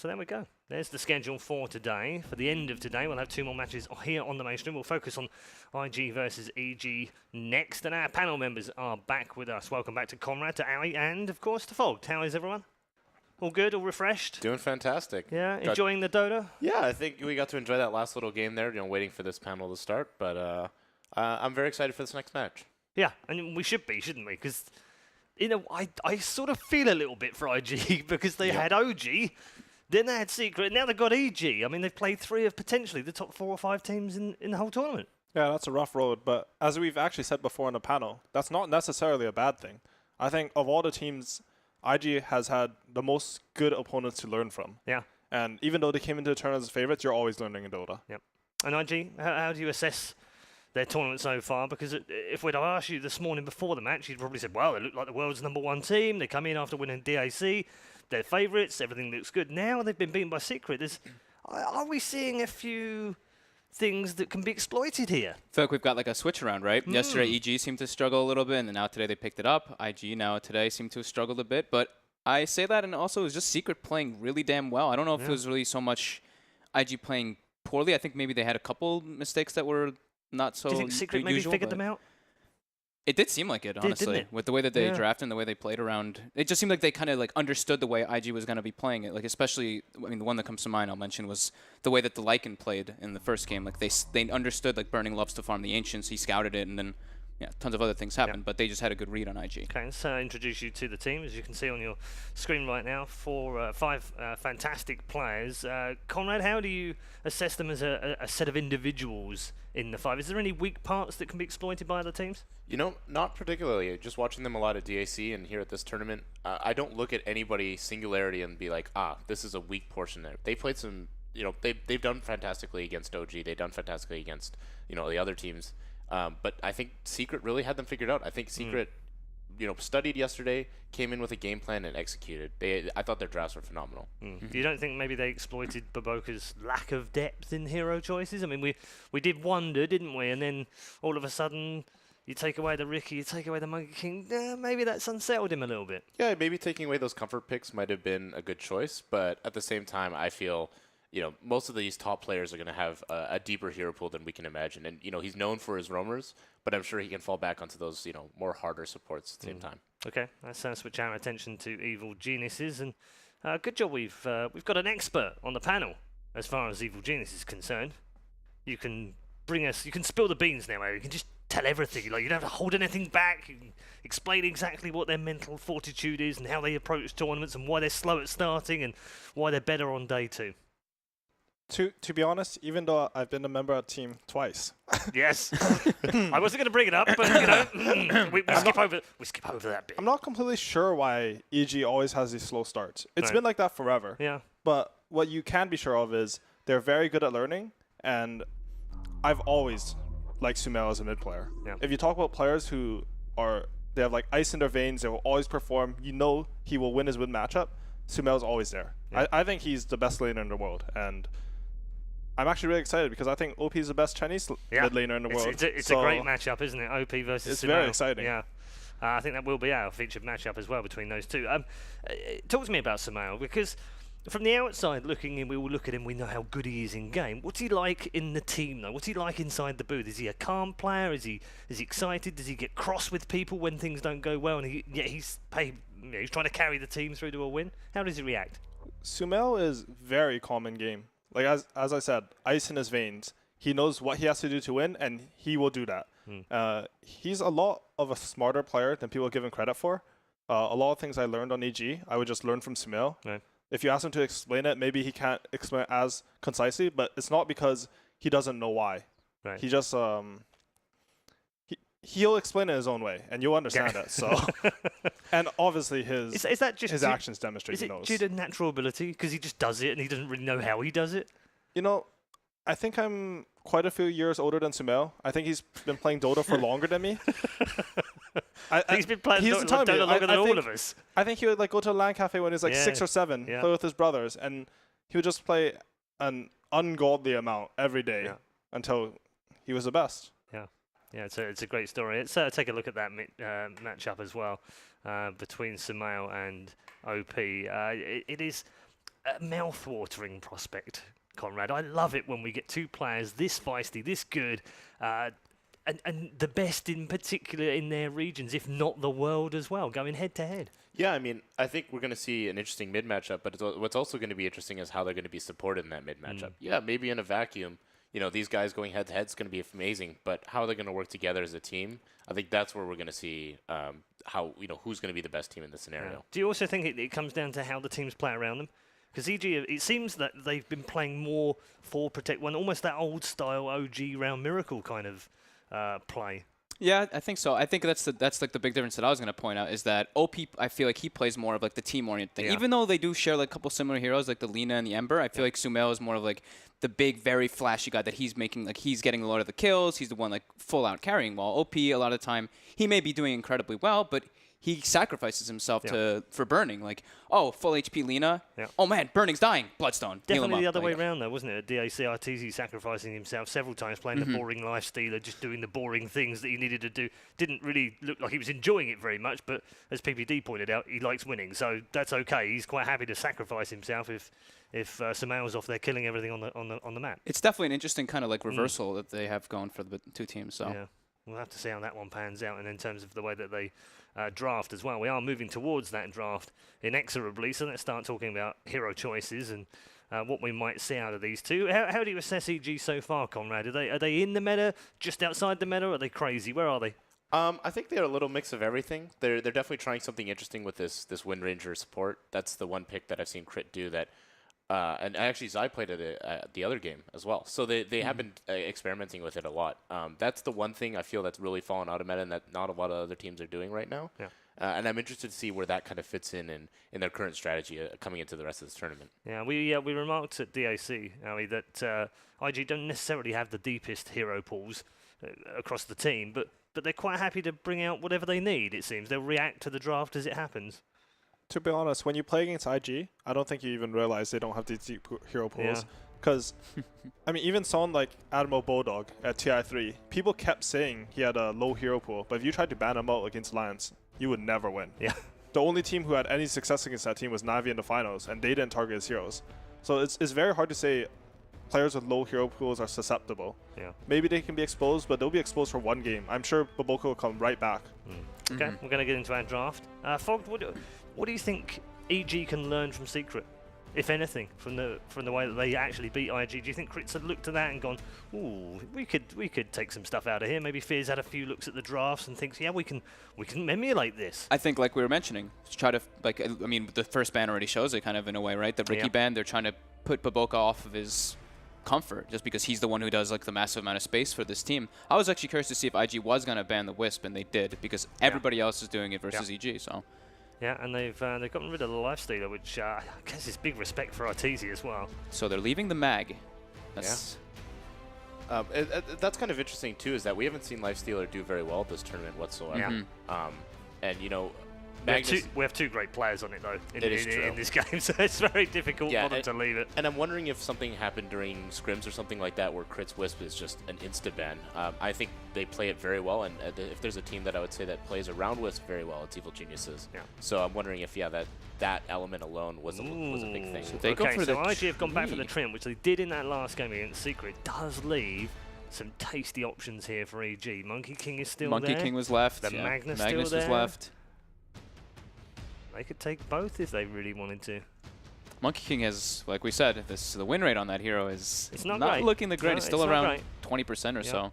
So there we go. There's the schedule for today. For the end of today, we'll have 2 more matches here on the main stream. We'll focus on IG versus EG next. And our panel members are back with us. Welcome back to Conrad, to Ali, and of course to Fogged. How is everyone? All good? All refreshed? Doing fantastic. Yeah, enjoying the Dota? Yeah, I think we got to enjoy that last little game there, waiting for this panel to start. But I'm very excited for this next match. Yeah, and we should be, shouldn't we? Because I sort of feel a little bit for IG because they had OG, then they had Secret, and now they've got EG. I mean, they've played 3 of potentially the top 4 or 5 teams in the whole tournament. Yeah, that's a rough road, but as we've actually said before in the panel, that's not necessarily a bad thing. I think of all the teams, IG has had the most good opponents to learn from. Yeah. And even though they came into the tournament as favorites, you're always learning in Dota. Yep. And IG, how do you assess their tournament so far? Because if we'd have asked you this morning before the match, you'd probably said, well, they look like the world's #1 team. They come in after winning DAC. They're favourites. Everything looks good. Now they've been beaten by Secret. Are we seeing a few things that can be exploited here? I feel like we've got like a switch around, right? Yesterday, EG seemed to struggle a little bit, and then now today they picked it up. IG now today seemed to have struggled a bit. But I say that, and also it was just Secret playing really damn well. I don't know if it was really so much IG playing poorly. I think maybe they had a couple mistakes that were not so Do you think Secret maybe usual, figured them out? It did seem like it, honestly, with the way that they drafted and the way they played around. It just seemed like they kind of like understood the way IG was going to be playing it. Like especially, I mean, the one that comes to mind I'll mention was the way that the Lycan played in the first game. Like they understood like Burning loves to farm the Ancients. He scouted it, and then tons of other things happened. But they just had a good read on IG. Okay, let's introduce you to the team. As you can see on your screen right now, 5 fantastic players. Conrad, how do you assess them as a set of individuals in the 5? Is there any weak parts that can be exploited by other teams? Not particularly. Just watching them a lot at DAC and here at this tournament, I don't look at anybody singularity and be like, this is a weak portion there. They played some, they've done fantastically against OG. They've done fantastically against, the other teams. But I think Secret really had them figured out. I think Secret, studied yesterday, came in with a game plan and executed. I thought their drafts were phenomenal. You don't think maybe they exploited Baboka's lack of depth in hero choices? I mean, we did wonder, didn't we? And then all of a sudden, you take away the Riki, you take away the Monkey King. Maybe that's unsettled him a little bit. Yeah, maybe taking away those comfort picks might have been a good choice. But at the same time, I feel most of these top players are going to have a deeper hero pool than we can imagine. And, he's known for his roamers, but I'm sure he can fall back onto those, more harder supports at the same time. Okay, let's switch our attention to Evil Geniuses. And good job we've got an expert on the panel as far as Evil Genius is concerned. You can spill the beans now, you can just tell everything. You don't have to hold anything back. You can explain exactly what their mental fortitude is and how they approach tournaments and why they're slow at starting and why they're better on day 2. To be honest, even though I've been a member of the team twice. Yes. I wasn't going to bring it up, but we skip over that bit. I'm not completely sure why EG always has these slow starts. It's been like that forever. Yeah. But what you can be sure of is they're very good at learning, and I've always liked Sumail as a mid player. Yeah. If you talk about players who they have like ice in their veins, they will always perform, he will win his mid matchup, Sumail's always there. Yeah. I think he's the best laner in the world, and I'm actually really excited because I think OP is the best Chinese mid laner in the world. It's a great matchup, isn't it? OP versus It's Sumail. very exciting. Yeah. I think that will be our featured matchup as well between those two. Talk to me about Sumail, because from the outside looking in, we will look at him, we know how good he is in game. What's he like in the team, though? What's he like inside the booth? Is he a calm player? Is he excited? Does he get cross with people when things don't go well? And he's trying to carry the team through to a win. How does he react? Sumail is very calm in game. Like as I said, ice in his veins. He knows what he has to do to win, and he will do that. He's a lot of a smarter player than people give him credit for. A lot of things I learned on EG, I would just learn from Sumail. Right. If you ask him to explain it, maybe he can't explain it as concisely, but it's not because he doesn't know why. Right. He just he'll explain it his own way, and you'll understand it. So, and obviously his actions demonstrate he knows. Is it due to natural ability because he just does it and he doesn't really know how he does it? I think I'm quite a few years older than Sumail. I think he's been playing Dota for longer than me. He's been playing Dota longer than all of us. I think he would go to a LAN cafe when he was 6 or 7, play with his brothers, and he would just play an ungodly amount every day until he was the best. Yeah, it's a great story. Let's take a look at that matchup as well between Sumail and OP. It is a mouth-watering prospect, Conrad. I love it when we get two players this feisty, this good, and the best in particular in their regions, if not the world as well, going head-to-head. Yeah, I mean, I think we're going to see an interesting mid matchup, but what's also going to be interesting is how they're going to be supported in that mid matchup. Yeah, maybe in a vacuum, these guys going head to head is going to be amazing, but how are they going to work together as a team? I think that's where we're going to see who's going to be the best team in this scenario. Yeah. Do you also think it comes down to how the teams play around them? Because EG, it seems that they've been playing more for Protect One, almost that old style OG Round Miracle kind of play. Yeah, I think so. I think that's like the big difference that I was going to point out is that OP, I feel like he plays more of like the team-oriented thing. Yeah. Even though they do share like a couple similar heroes like the Lina and the Ember, I feel like Sumail is more of like the big, very flashy guy that he's making, like he's getting a lot of the kills. He's the one like full out carrying, while OP a lot of the time, he may be doing incredibly well, but he sacrifices himself for burning. Like, oh, full HP Lina. Yeah. Oh man, burning's dying. Bloodstone. Definitely the other way around though, wasn't it? At DAC, RTZ sacrificing himself several times, playing the boring life stealer, just doing the boring things that he needed to do. Didn't really look like he was enjoying it very much, but as PPD pointed out, he likes winning, so that's okay. He's quite happy to sacrifice himself if Sumail's off there killing everything on the map. It's definitely an interesting kind of like reversal that they have going for the two teams. So yeah, we'll have to see how that one pans out, and in terms of the way that they draft as well. We are moving towards that draft inexorably, so let's start talking about hero choices and what we might see out of these two. How do you assess EG so far, Conrad? Are they in the meta, just outside the meta, or are they crazy? Where are they? I think they're a little mix of everything. They're definitely trying something interesting with this Wind Ranger support. That's the one pick that I've seen Crit do that. And actually, Zai played it at the other game as well. So they have been experimenting with it a lot. That's the one thing I feel that's really fallen out of meta and that not a lot of other teams are doing right now. Yeah. And I'm interested to see where that kind of fits in their current strategy coming into the rest of this tournament. Yeah, we remarked at DAC, Howie, that IG don't necessarily have the deepest hero pools across the team, but they're quite happy to bring out whatever they need, it seems. They'll react to the draft as it happens. To be honest, when you play against IG, I don't think you even realize they don't have these deep hero pools. Because, I mean, even someone like Admiral Bulldog at TI3, people kept saying he had a low hero pool, but if you tried to ban him out against Lance, you would never win. Yeah. The only team who had any success against that team was Navi in the finals, and they didn't target his heroes. So it's very hard to say players with low hero pools are susceptible. Yeah. Maybe they can be exposed, but they'll be exposed for one game. I'm sure Baboko will come right back. Okay, we're going to get into our draft. Fog, what do you think EG can learn from Secret, if anything, from the way that they actually beat IG? Do you think Crits have looked at that and gone, ooh, we could take some stuff out of here? Maybe Fear's had a few looks at the drafts and thinks, yeah, we can emulate this. I think, like we were mentioning, try to the first ban already shows it kind of in a way, right? The Ricky ban, they're trying to put Baboka off of his comfort just because he's the one who does like the massive amount of space for this team. I was actually curious to see if IG was going to ban the Wisp, and they did because everybody else is doing it versus EG. So. Yeah, and they've gotten rid of the Lifestealer, which I guess is big respect for Arteezy as well. So they're leaving the mag. That's that's kind of interesting too, is that we haven't seen Lifestealer do very well at this tournament whatsoever. And we have two great players on it though in this game, so it's very difficult for them to leave it. And I'm wondering if something happened during scrims or something like that where Crit's Wisp is just an insta ban. I think they play it very well, and if there's a team that I would say that plays around Wisp very well, it's Evil Geniuses. Yeah. So I'm wondering if that element alone was a big thing. So they go for IG have gone back for the Trim, which they did in that last game against Secret. It does leave some tasty options here for EG. Monkey King is still there. Monkey King was left. The Magnus was left. They could take both if they really wanted to. Monkey King has, like we said, the win rate on that hero is not looking the greatest. It's still around 20% or so.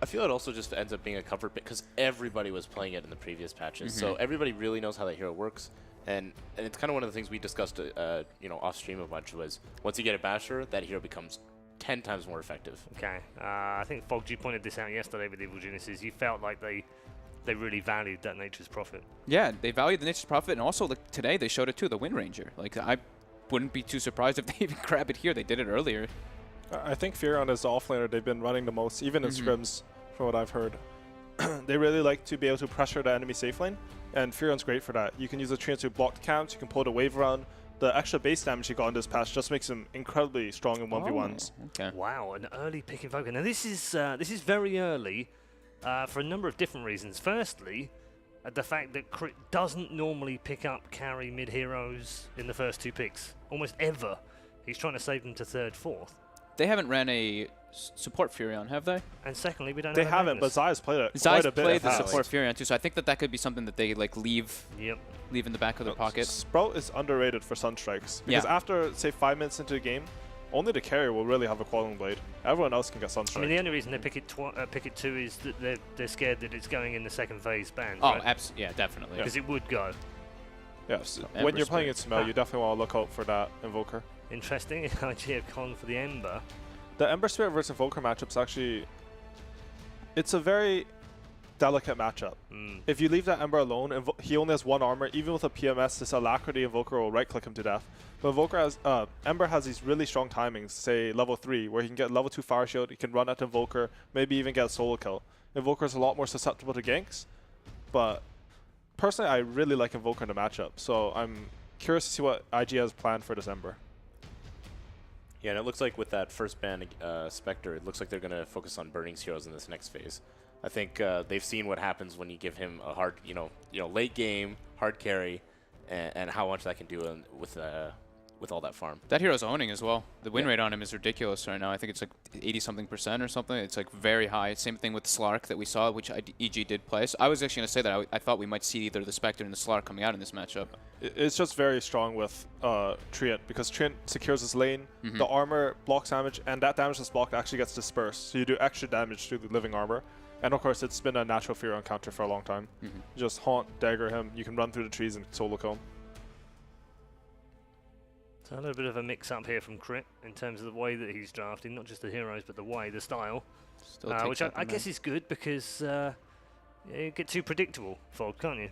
I feel it also just ends up being a comfort pick because everybody was playing it in the previous patches, so everybody really knows how that hero works. And it's kind of one of the things we discussed, off stream a bunch was once you get a basher, that hero becomes 10 times more effective. Okay, I think Fog, you pointed this out yesterday with Evil Geniuses. You felt like they really valued that Nature's Prophet. Yeah, they valued the Nature's Prophet, and also like today they showed it too, the Wind Ranger. Like I wouldn't be too surprised if they even grab it here. They did it earlier. I think Fear on his offlaner they've been running the most, even in scrims, from what I've heard. They really like to be able to pressure the enemy safe lane, and Furion's great for that. You can use the Treant to block the camps, you can pull the wave around. The extra base damage he got in this patch just makes him incredibly strong in 1v1s. Okay. Wow, an early pick Invoker. Now this is very early for a number of different reasons. Firstly, at the fact that Crit doesn't normally pick up carry mid-heroes in the first 2 picks. Almost ever. He's trying to save them to 3rd, 4th. They haven't ran a support Furion, have they? And secondly, we don't They have haven't, but Magnus. Zai's played it Zai's quite a bit. played in the past. support Furion too, so I think that could be something that they like leave Yep. in the back of their pocket. Sprout is underrated for Sunstrikes. Because Yeah. after, say, 5 minutes into the game, only the carrier will really have a Quelling Blade. Everyone else can get Sunstrike. I mean, the only reason they pick it 2 is that they're scared that it's going in the 2nd phase ban. Oh, right? yeah, definitely. Because it would go. Yes. So When Ember you're playing Spirit. it Smell, you definitely want to look out for that Invoker. Interesting. IG have gone for the Ember. The Ember Spirit versus Invoker matchup's actually... It's a very delicate matchup. If you leave that Ember alone, he only has 1 armor. Even with a PMS, this Alacrity Invoker will right-click him to death. But Ember has these really strong timings, say level 3, where he can get level 2 Fire Shield, he can run at Invoker, maybe even get a solo kill. Invoker is a lot more susceptible to ganks, but personally I really like Invoker in the matchup, so I'm curious to see what IG has planned for this Ember. Yeah, and it looks like with that first ban, Spectre, it looks like they're going to focus on Burning's heroes in this next phase. I think they've seen what happens when you give him a hard, late game, hard carry, and how much that can do with all that farm. That hero's owning as well. The win rate on him is ridiculous right now. I think it's like 80-something% or something. It's like very high. Same thing with Slark that we saw, which EG did play. So I was actually going to say that I thought we might see either the Spectre and the Slark coming out in this matchup. It's just very strong with Treant, because Treant secures his lane, the armor blocks damage, and that damage that's blocked actually gets dispersed. So you do extra damage through the living armor. And of course, it's been a natural Furion counter for a long time. You just haunt, dagger him, you can run through the trees and solo kill him. So a little bit of a mix-up here from Crit in terms of the way that he's drafting, not just the heroes, but the way, the style. Still takes Which up I in guess there. is good because you get too predictable, Fog, can't you?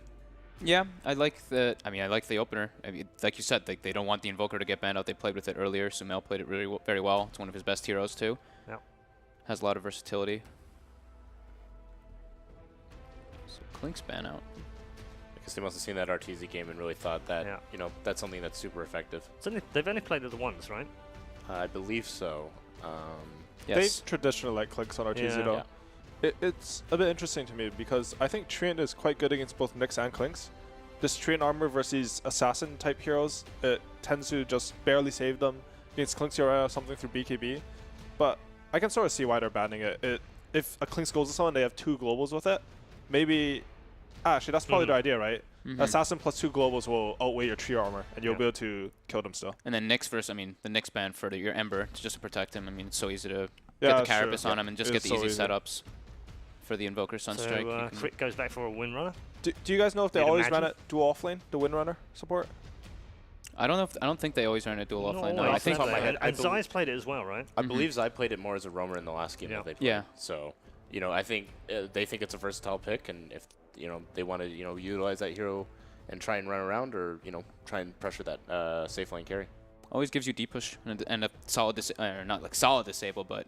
Yeah, I like the opener. I mean, like you said, they don't want the Invoker to get banned out. They played with it earlier. Sumail played it really very well. It's one of his best heroes too. Yep. Has a lot of versatility. So Klink's ban out. I guess they must have seen that RTZ game and really thought that, that's something that's super effective. They've only played it the once, right? I believe so. Yes. They traditionally like clicks on RTZ Yeah. though. It's a bit interesting to me because I think Treant is quite good against both Nyx and Klinks. This Treant armor versus assassin type heroes, it tends to just barely save them. Against Klinks you have something through BKB. But I can sort of see why they're banning it. If a Klinks goes to someone, they have 2 globals with it. Maybe... Actually, that's probably the idea, right? Assassin plus 2 globals will outweigh your tree armor, and you'll be able to kill them still. And then Nyx versus, the Nyx ban for your Ember just to protect him. I mean, it's so easy to Yeah, get the Carapace sure. on him and just It get is the so easy easy. setups for the Invoker Sunstrike. So Crit goes back for a Windrunner. Do you guys know if they You'd always ran imagine. it dual offlane, the Windrunner support? I don't know. I don't think they always ran a dual offlane. No, I always, think have top of my they? head, I And believe- Zai's played it as well, right? I believe Zai played it more as a roamer in the last game Yeah. that they played. Yeah. So, I think they think it's a versatile pick, and if they want to utilize that hero and try and run around, or try and pressure that safe lane carry. always gives you deep push and a solid not like solid disable, but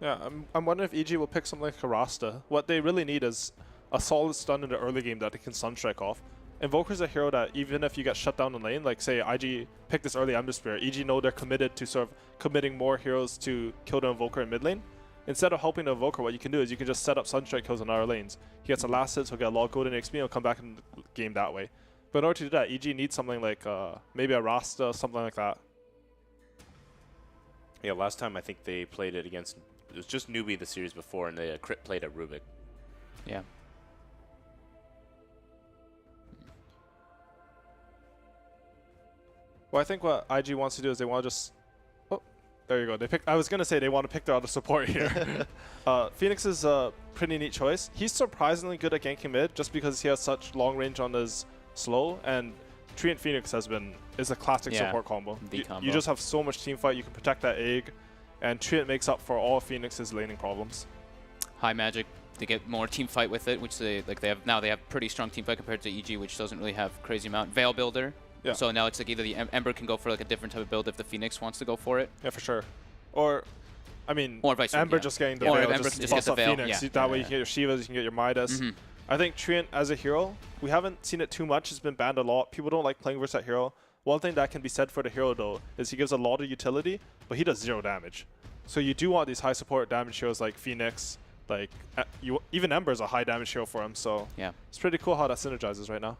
Yeah, I'm wondering if EG will pick something like Rasta. What they really need is a solid stun in the early game that they can Sunstrike off. Invoker's a hero that even if you get shut down in lane, like say IG pick this early Ember Spirit, EG know they're committed to sort of committing more heroes to kill the Invoker in mid lane. Instead of helping the Invoker, what you can do is you can just set up Sunstrike kills in our lanes. He gets a last hit, so he'll get a lot of golden XP and he'll come back in the game that way. But in order to do that, EG needs something like maybe a Rasta, something like that. Yeah, last time I think they played it against, it was just Newbie the series before, and they Crit played at Rubik. yeah. Well, I think what IG wants to do is they want to just... Oh, there you go. They pick. I was going to say they want to pick their other support here. Phoenix is a pretty neat choice. He's surprisingly good at ganking mid just because he has such long range on his slow, and Treant Phoenix is a classic Yeah, support combo. the combo. You just have so much team fight. You can protect that egg, and Treant makes up for all of Phoenix's laning problems. High magic. They get more team fight with it, which they have pretty strong team fight compared to EG, which doesn't really have crazy amount. Veil builder. Yeah. So now it's like either the Ember can go for like a different type of build if the Phoenix wants to go for it. Yeah, for sure. Or, I mean, Or vice versa, Ember yeah. just getting the Or veil, Ember just can just buffs get up the veil, Phoenix. yeah. That way Yeah, you can get your Shivas, you can get your Midas. I think Treant as a hero, we haven't seen it too much. It's been banned a lot. People don't like playing versus that hero. One thing that can be said for the hero, though, is he gives a lot of utility, but he does 0 damage. So you do want these high support damage heroes like Phoenix, Like, even Ember's a high damage hero for him, so Yeah. it's pretty cool how that synergizes right now.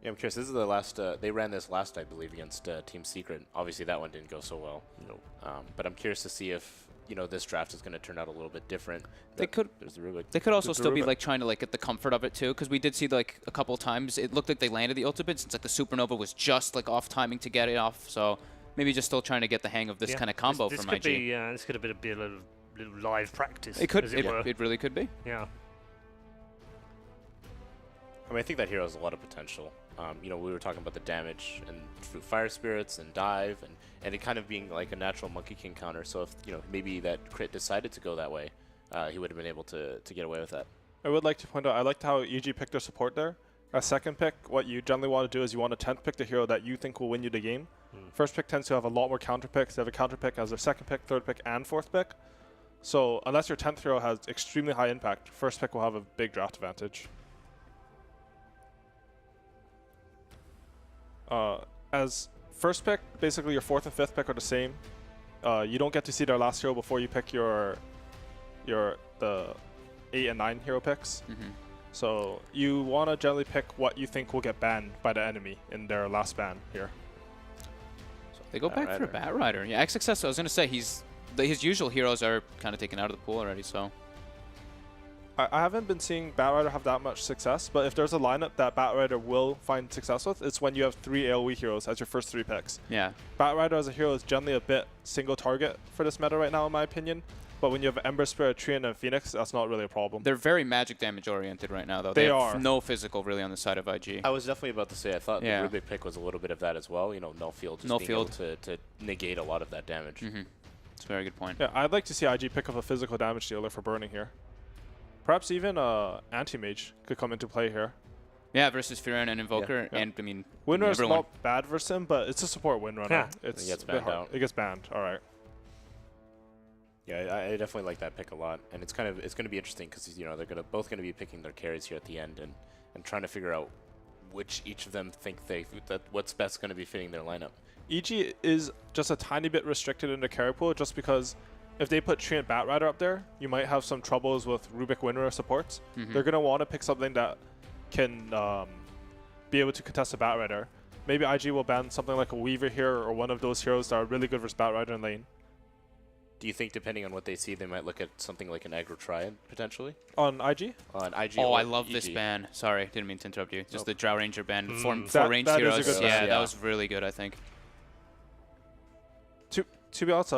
Yeah, I'm curious. This is the last. They ran this last, I believe, against Team Secret. Obviously, that one didn't go so well. No. But I'm curious to see if this draft is going to turn out a little bit different. They could. There's the Rubik. They could also There's the still be Rubik. like trying to like get the comfort of it too, because we did see like a couple of times it looked like they landed the ultimate since like the supernova was just like off timing to get it off. So maybe just still trying to get the hang of this kind of combo this from could IG. Be, this could have been a little live practice. It could. as it were. It really could be. Yeah. I mean, I think that hero has a lot of potential. We were talking about the damage and through Fire Spirits and Dive and it kind of being like a natural Monkey King counter. So if maybe that crit decided to go that way, he would have been able to get away with that. I would like to point out, I liked how EG picked their support there. As second pick, what you generally want to do is you want to 10th pick the hero that you think will win you the game. First pick tends to have a lot more counter picks. They have a counter pick as their second pick, third pick, and fourth pick. So unless your 10th hero has extremely high impact, first pick will have a big draft advantage. As first pick, basically your fourth and fifth pick are the same. You don't get to see their last hero before you pick the 8 and 9 hero picks. So you want to generally pick what you think will get banned by the enemy in their last ban here. They go back for a Bat Rider. Yeah, XXS, I was going to say, his usual heroes are kind of taken out of the pool already, so. I haven't been seeing Bat Rider have that much success, but if there's a lineup that Bat Rider will find success with, it's when you have 3 AoE heroes as your first 3 picks. Yeah. Bat Rider as a hero is generally a bit single target for this meta right now, in my opinion. But when you have Ember Spirit, Treant, and Phoenix, that's not really a problem. They're very magic damage oriented right now, though. They have are. no physical really on the side of IG. I was definitely about to say, I thought Yeah. the Rubik pick was a little bit of that as well. Null field just Null being field. able to negate a lot of that damage. It's a very good point. Yeah, I'd like to see IG pick up a physical damage dealer for burning here. Perhaps even Anti-Mage could come into play here. Yeah, versus Firan and Invoker, Yeah. and I mean, Windrunner's everyone. not bad versus him, but it's a support Windrunner. Yeah. It's It gets a bit banned hard. out. It gets banned. All right. Yeah, I definitely like that pick a lot, and it's going to be interesting because they're both going to be picking their carries here at the end and trying to figure out which each of them think what's best going to be fitting their lineup. EG is just a tiny bit restricted in the carry pool just because if they put Treant Bat Rider up there, you might have some troubles with Rubik Windrunner supports. They're going to want to pick something that can be able to contest a Bat Rider. Maybe IG will ban something like a Weaver here or one of those heroes that are really good versus Bat Rider in lane. Do you think, depending on what they see, they might look at something like an aggro triad potentially On IG? on IG? Oh, or I love this EG? ban. Sorry, didn't mean to interrupt you. Just Nope. the Drow Ranger ban. For That- ranged that is a heroes. good ban. Yeah, Yeah. that was really good, I think. To be honest,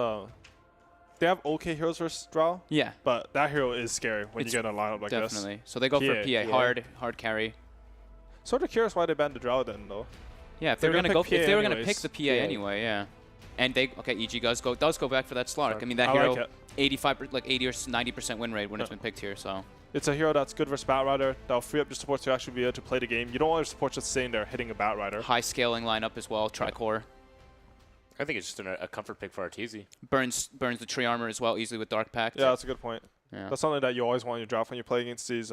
they have okay heroes versus Drow, Yeah, but that hero is scary when It's you get in a lineup like this. definitely. So they go for PA. PA, hard carry. Sort of curious why they banned the Drow then, though. Yeah, if they They're were gonna gonna pick go, if PA they were gonna anyways. pick the PA anyway, yeah. And EG does go back for that Slark. I mean, that I hero, like it. 85, like 80 or 90% win rate when it's been picked here. So It's a hero that's good versus Bat Rider. That'll free up your supports to actually be able to play the game. You don't want your supports just sitting there hitting a Bat Rider. high scaling lineup as well. Tricore I think it's just a comfort pick for Arteezy. burns the tree armor as well easily with Dark Pact. Yeah, that's a good point. Yeah. That's something that you always want in your draft when you play against these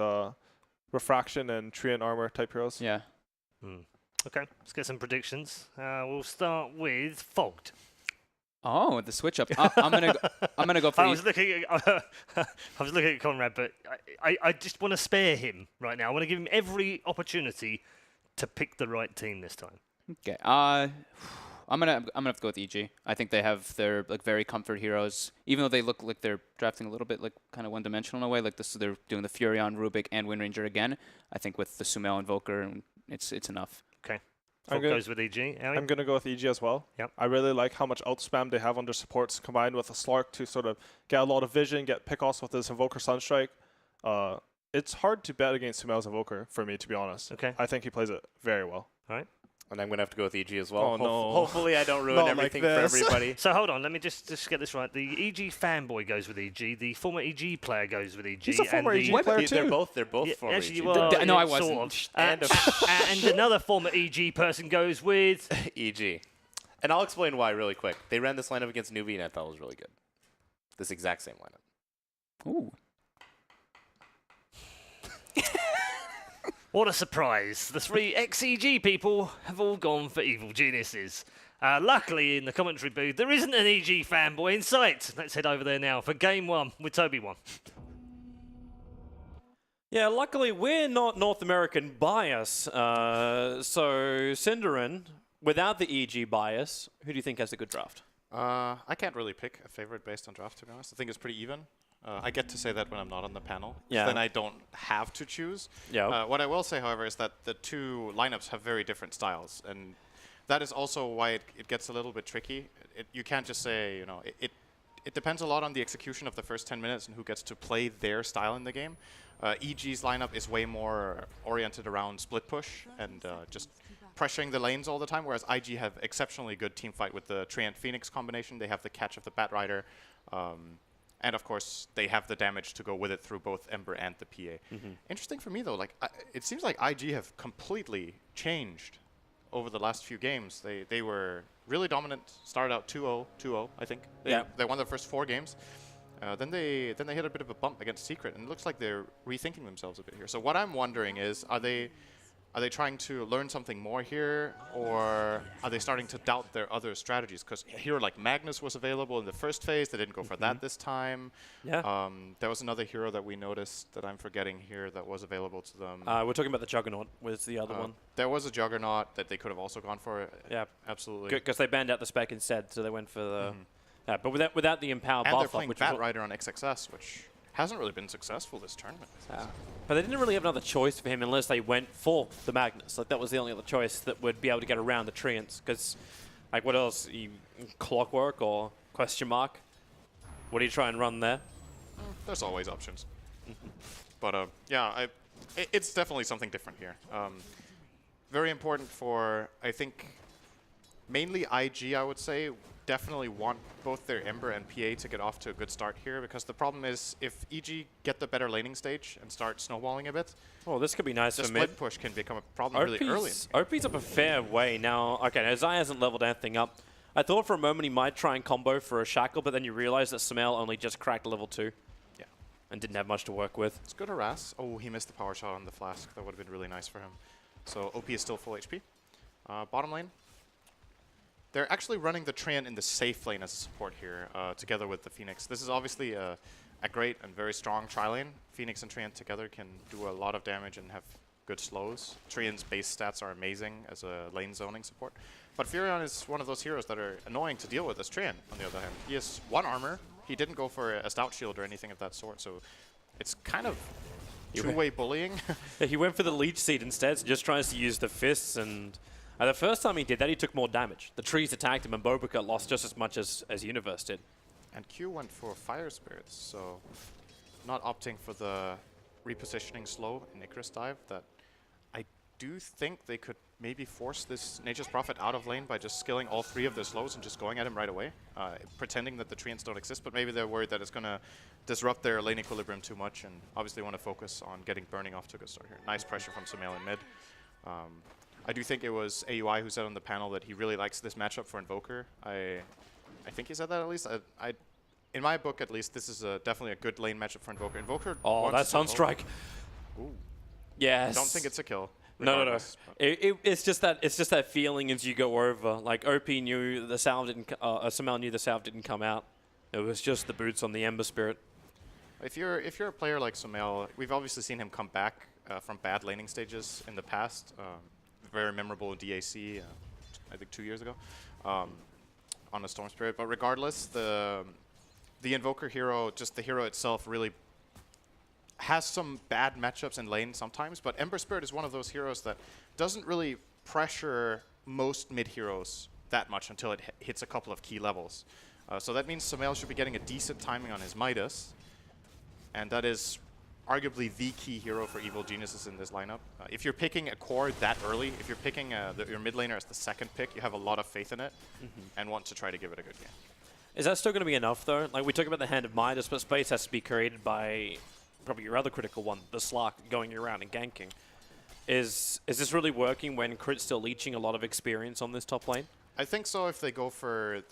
Refraction and Treant armor type heroes. Yeah. Okay, let's get some predictions. We'll start with Fogged. Oh, the switch up. I'm gonna go for. I was looking at Conrad, but I just want to spare him right now. I want to give him every opportunity to pick the right team this time. Okay. I'm gonna have to go with EG. I think they have their like very comfort heroes, even though they look like they're drafting a little bit like kind of one-dimensional in a way. Like this, they're doing the Furion, Rubik, and Wind Ranger again. I think with the Sumail Invoker, it's enough. Okay, I'm Fogg gonna- goes with EG. Ellie? I'm going to go with EG as well. Yep. I really like how much outspam they have on their supports combined with a Slark to sort of get a lot of vision, get pickoffs with his Invoker Sunstrike. It's hard to bet against Sumail's Invoker for me, to be honest. Okay. I think he plays it very well. All right. And I'm going to have to go with EG as well. Oh, no. Hopefully I don't ruin Not like everything for this. everybody. So hold on, let me just get this right. The EG fanboy goes with EG. The former EG player goes with EG. He's a former and EG the, player They're too. both Yeah, former actually, EG. well, No, I sort wasn't. of. And And another former EG person goes with. EG. And I'll explain why really quick. They ran this lineup against Nuvi and I thought it was really good. This exact same lineup. Ooh. What a surprise. The 3 XEG people have all gone for Evil Geniuses. Luckily, in the commentary booth, there isn't an EG fanboy in sight. Let's head over there now for Game 1 with Toby 1. Yeah, luckily we're not North American bias. So, Cinderin, without the EG bias, who do you think has a good draft? I can't really pick a favorite based on draft, to be honest. I think it's pretty even. I get to say that when I'm not on the panel. Yeah. Then I don't have to choose. Yeah. What I will say, however, is that the two lineups have very different styles. And that is also why it gets a little bit tricky. You can't just say, you know, it depends a lot on the execution of the first 10 minutes and who gets to play their style in the game. EG's lineup is way more oriented around split push and just pressuring the lanes all the time, whereas IG have exceptionally good team fight with the Treant Phoenix combination. They have the catch of the Bat Rider. And of course, they have the damage to go with it through both Ember and the PA. Interesting for me, though, like it seems like IG have completely changed over the last few games. They were really dominant, started out 2-0, I think. They won their first 4 games. Then they hit a bit of a bump against Secret, and it looks like they're rethinking themselves a bit here. So what I'm wondering is, are they trying to learn something more here, or are they starting to doubt their other strategies? Because a hero like Magnus was available in the first phase. They didn't go for that this time. Yeah. There was another hero that we noticed that I'm forgetting here that was available to them. We're talking about the Juggernaut was the other one. There was a Juggernaut that they could have also gone for. Yeah. Absolutely. Because they banned out the spec instead, so they went for the... Yeah, but without the Empower and buff they're playing which Bat Rider on XXS, which hasn't really been successful this tournament. But they didn't really have another choice for him unless they went for the Magnus. Like, that was the only other choice that would be able to get around the Treants. Because, like, what else? Clockwork or question mark? What do you try and run there? There's always options. But, yeah, it's definitely something different here. Very important for, I think, mainly IG, I would say, definitely want both their Ember and PA to get off to a good start here, because the problem is if EG get the better laning stage and start snowballing a bit, oh, this could be nice the for split mid. push can become a problem really early. OP's up a fair way now. Okay, now Zai hasn't leveled anything up. I thought for a moment he might try and combo for a Shackle, but then you realize that Samel only just cracked level 2. Yeah. And didn't have much to work with. It's good harass. Oh, he missed the power shot on the Flask. That would have been really nice for him. So OP is still full HP. Bottom lane. They're actually running the Treant in the safe lane as a support here, together with the Phoenix. This is obviously a great and very strong tri-lane. Phoenix and Treant together can do a lot of damage and have good slows. Treant's base stats are amazing as a lane zoning support. But Furion is one of those heroes that are annoying to deal with as Treant, on the other hand. He has 1 armor. He didn't go for a stout shield or anything of that sort, so it's kind of two-way bullying. Yeah, he went for the Leech Seed instead, so just tries to use the fists, and the first time he did that, he took more damage. The trees attacked him, and Bobica lost just as much as Universe did. And Q went for Fire Spirits, so not opting for the repositioning slow in Icarus Dive that I do think they could maybe force this Nature's Prophet out of lane by just skilling all 3 of their slows and just going at him right away, pretending that the Treants don't exist, but maybe they're worried that it's going to disrupt their lane equilibrium too much and obviously want to focus on getting Burning off to a good start here. Nice pressure from Sumail in mid. I do think it was AUI who said on the panel that he really likes this matchup for Invoker. I think he said that at least. In my book, at least, this is definitely a good lane matchup for Invoker. Invoker. Oh, that's Sunstrike. Ooh. Yes. I don't think it's a kill. No. It's just that feeling as you go over. Like OP knew the salve didn't. Samel knew the salve didn't come out. It was just the boots on the Ember Spirit. If you're a player like Sumail, we've obviously seen him come back from bad laning stages in the past. Very memorable DAC, I think 2 years ago, on a Storm Spirit. But regardless, the Invoker hero, just the hero itself, really has some bad matchups in lane sometimes. But Ember Spirit is one of those heroes that doesn't really pressure most mid heroes that much until it hits a couple of key levels. So that means Sumail should be getting a decent timing on his Midas, and that is arguably the key hero for Evil Geniuses in this lineup. If you're picking a core that early, if you're picking your mid laner as the second pick, you have a lot of faith in it and want to try to give it a good game. Is that still going to be enough, though? Like, we talk about the Hand of Midas, but space has to be created by probably your other critical one, the Slark, going around and ganking. Is this really working when Crit's still leeching a lot of experience on this top lane? I think so if they go for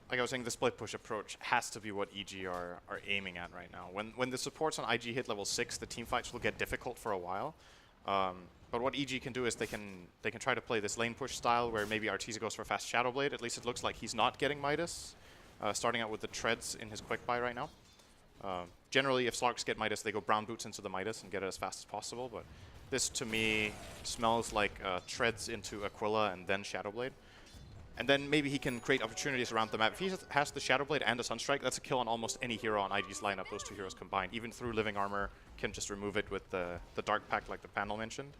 like I was saying, the split push approach has to be what EG are aiming at right now. When the supports on IG hit level 6, the team fights will get difficult for a while. But what EG can do is they can try to play this lane push style where maybe Arteezy goes for a fast Shadow Blade. At least it looks like he's not getting Midas, starting out with the treads in his quick buy right now. Generally, if Slarks get Midas, they go Brown Boots into the Midas and get it as fast as possible. But this, to me, smells like treads into Aquila and then Shadow Blade. And then maybe he can create opportunities around the map. If he has the Shadow Blade and the Sunstrike, that's a kill on almost any hero on IG's lineup, those two heroes combined. Even through Living Armor, can just remove it with the Dark Pact like the panel mentioned.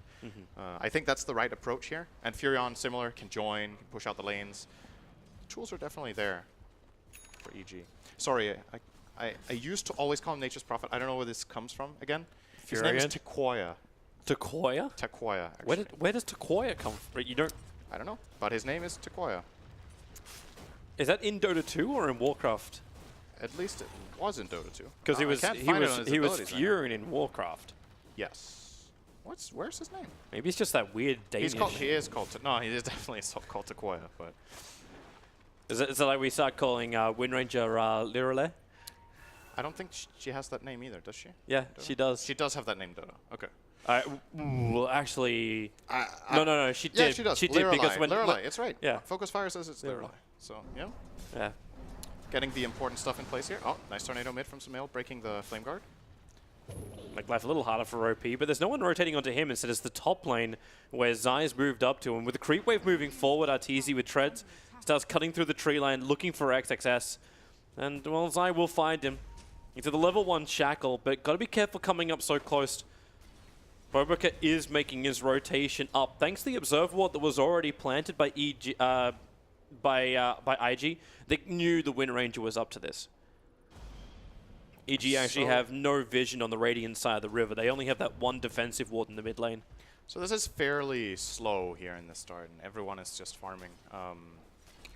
I think that's the right approach here. And Furion, similar, can join, can push out the lanes. Tools are definitely there for EG. Sorry, I used to always call him Nature's Prophet. I don't know where this comes from again. His name is Tequoia. Tequoia? Tequoia, actually. Where does Tequoia come from? You don't... I don't know, but his name is Tequoia. Is that in Dota 2 or in Warcraft? At least it was in Dota 2. Because he was Furion in Warcraft. Yes. Where's his name? Maybe it's just that weird Danish. He is called. No, he is definitely called Tequoia. But is it like we start calling Windranger Lirale? I don't think she has that name either, does she? Yeah, she does. She does have that name, Dota. Okay. Well, actually, no, she did. Yeah, she does. She did because when Lirelei, it's right. Yeah. Focus Fire says it's Lirelei. So yeah. Yeah. Getting the important stuff in place here. Oh, nice tornado mid from Sumail, breaking the Flame Guard. Make life a little harder for OP, but there's no one rotating onto him. Instead, it's the top lane where Zai's moved up to him. With the creep wave moving forward, Arteezy with treads starts cutting through the tree line, looking for XXS. And, well, Zai will find him into the level 1 shackle, but got to be careful coming up so close. Boboka is making his rotation up. Thanks to the Observer Ward that was already planted by IG, they knew the Wind Ranger was up to this. EG actually have no vision on the Radiant side of the river. They only have that one defensive ward in the mid lane. So this is fairly slow here in the start, and everyone is just farming.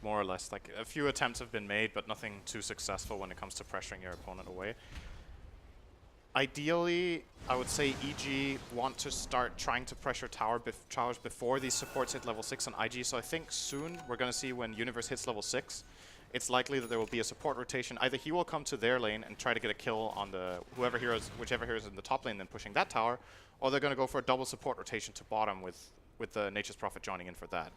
More or less, like a few attempts have been made, but nothing too successful when it comes to pressuring your opponent away. Ideally, I would say EG want to start trying to pressure towers before these supports hit level 6 on IG, so I think soon we're going to see when Universe hits level 6, it's likely that there will be a support rotation. Either he will come to their lane and try to get a kill on the whichever hero is in the top lane then pushing that tower, or they're going to go for a double support rotation to bottom with the Nature's Prophet joining in for that.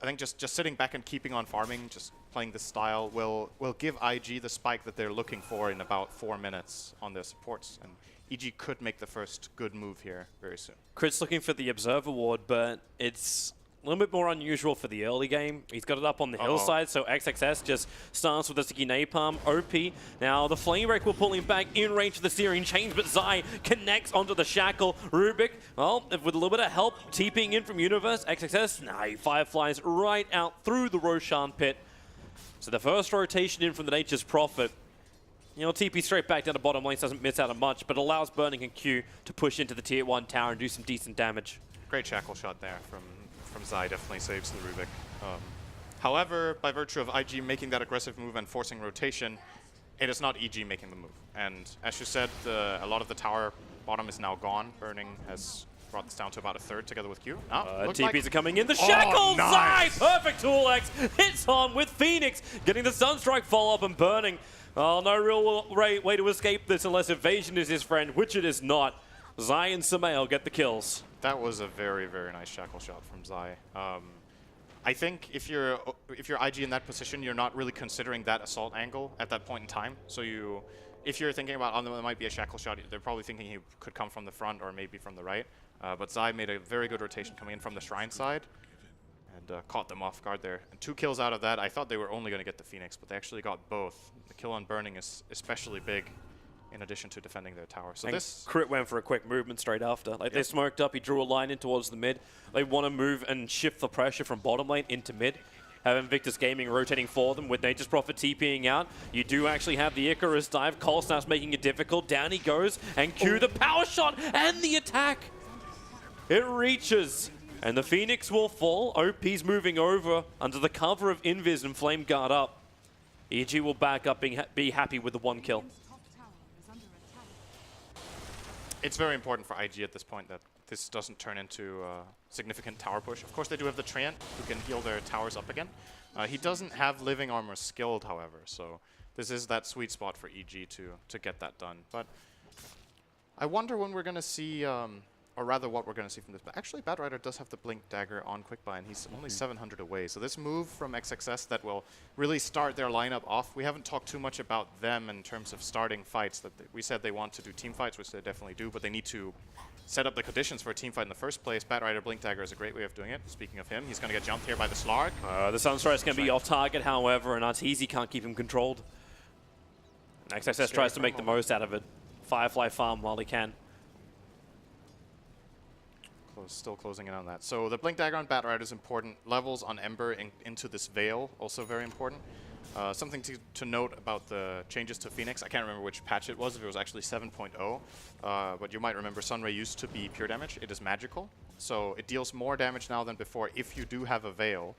I think just sitting back and keeping on farming, just playing this style, will give IG the spike that they're looking for in about 4 minutes on their supports. And EG could make the first good move here very soon. Crit's looking for the Observer Ward, but it's a little bit more unusual for the early game. He's got it up on the hillside, so XXS just starts with a sticky napalm. OP. Now the Flame Wreck will pull him back in range of the Searing Chains, but Zai connects onto the Shackle. Rubik, well, with a little bit of help, TPing in from Universe. XXS, nah, he fireflies right out through the Roshan pit. So the first rotation in from the Nature's Prophet. You know, TP straight back down to bottom lane, doesn't miss out on much, but allows Burning and Q to push into the tier 1 tower and do some decent damage. Great Shackle shot there from Zai, definitely saves the Rubik. However, by virtue of IG making that aggressive move and forcing rotation, it is not EG making the move. And as you said, a lot of the tower bottom is now gone. Burning has brought this down to about a third together with Q. TPs are coming in. The Shackle! Nice. Zai! Perfect tool X! Hits on with Phoenix, getting the Sunstrike follow-up and Burning. Oh, no real way to escape this unless evasion is his friend, which it is not. Zai and Sumail get the kills. That was a very, very nice Shackle shot from Zai. I think if you're IG in that position, you're not really considering that assault angle at that point in time. So if you're thinking about, there might be a Shackle shot, they're probably thinking he could come from the front or maybe from the right. But Zai made a very good rotation coming in from the Shrine side and caught them off guard there. And 2 kills out of that. I thought they were only going to get the Phoenix, but they actually got both. The kill on Burning is especially big, in addition to defending their tower. So and this Crit went for a quick movement straight after. Like they smoked up, he drew a line in towards the mid. They want to move and shift the pressure from bottom lane into mid. Have Invictus Gaming rotating for them with Nature's Prophet TPing out. You do actually have the Icarus dive. Colsnap's making it difficult. Down he goes. And Q the power shot and the attack. It reaches. And the Phoenix will fall. OP's moving over under the cover of Invis and Flame Guard up. EG will back up, be happy with the 1 kill. It's very important for IG at this point that this doesn't turn into a significant tower push. Of course, they do have the Treant, who can heal their towers up again. He doesn't have Living Armor skilled, however, so this is that sweet spot for EG to get that done. But I wonder when we're going to see or rather what we're going to see from this. But actually, Batrider does have the Blink Dagger on Quickbuy, and he's only 700 away. So this move from XXS that will really start their lineup off. We haven't talked too much about them in terms of starting fights. That we said they want to do team fights, which they definitely do, but they need to set up the conditions for a team fight in the first place. Batrider Blink Dagger is a great way of doing it. Speaking of him, he's going to get jumped here by the Slark. The Sunstrike's going to be off target, however, and Arteezy can't keep him controlled. And XXS tries to make the most out of it. Firefly farm while he can. Still closing in on that. So the Blink Dagger on Batrider is important. Levels on Ember into this Veil, also very important. Something to note about the changes to Phoenix. I can't remember which patch it was, if it was actually 7.0. But you might remember Sunray used to be pure damage. It is magical. So it deals more damage now than before if you do have a Veil,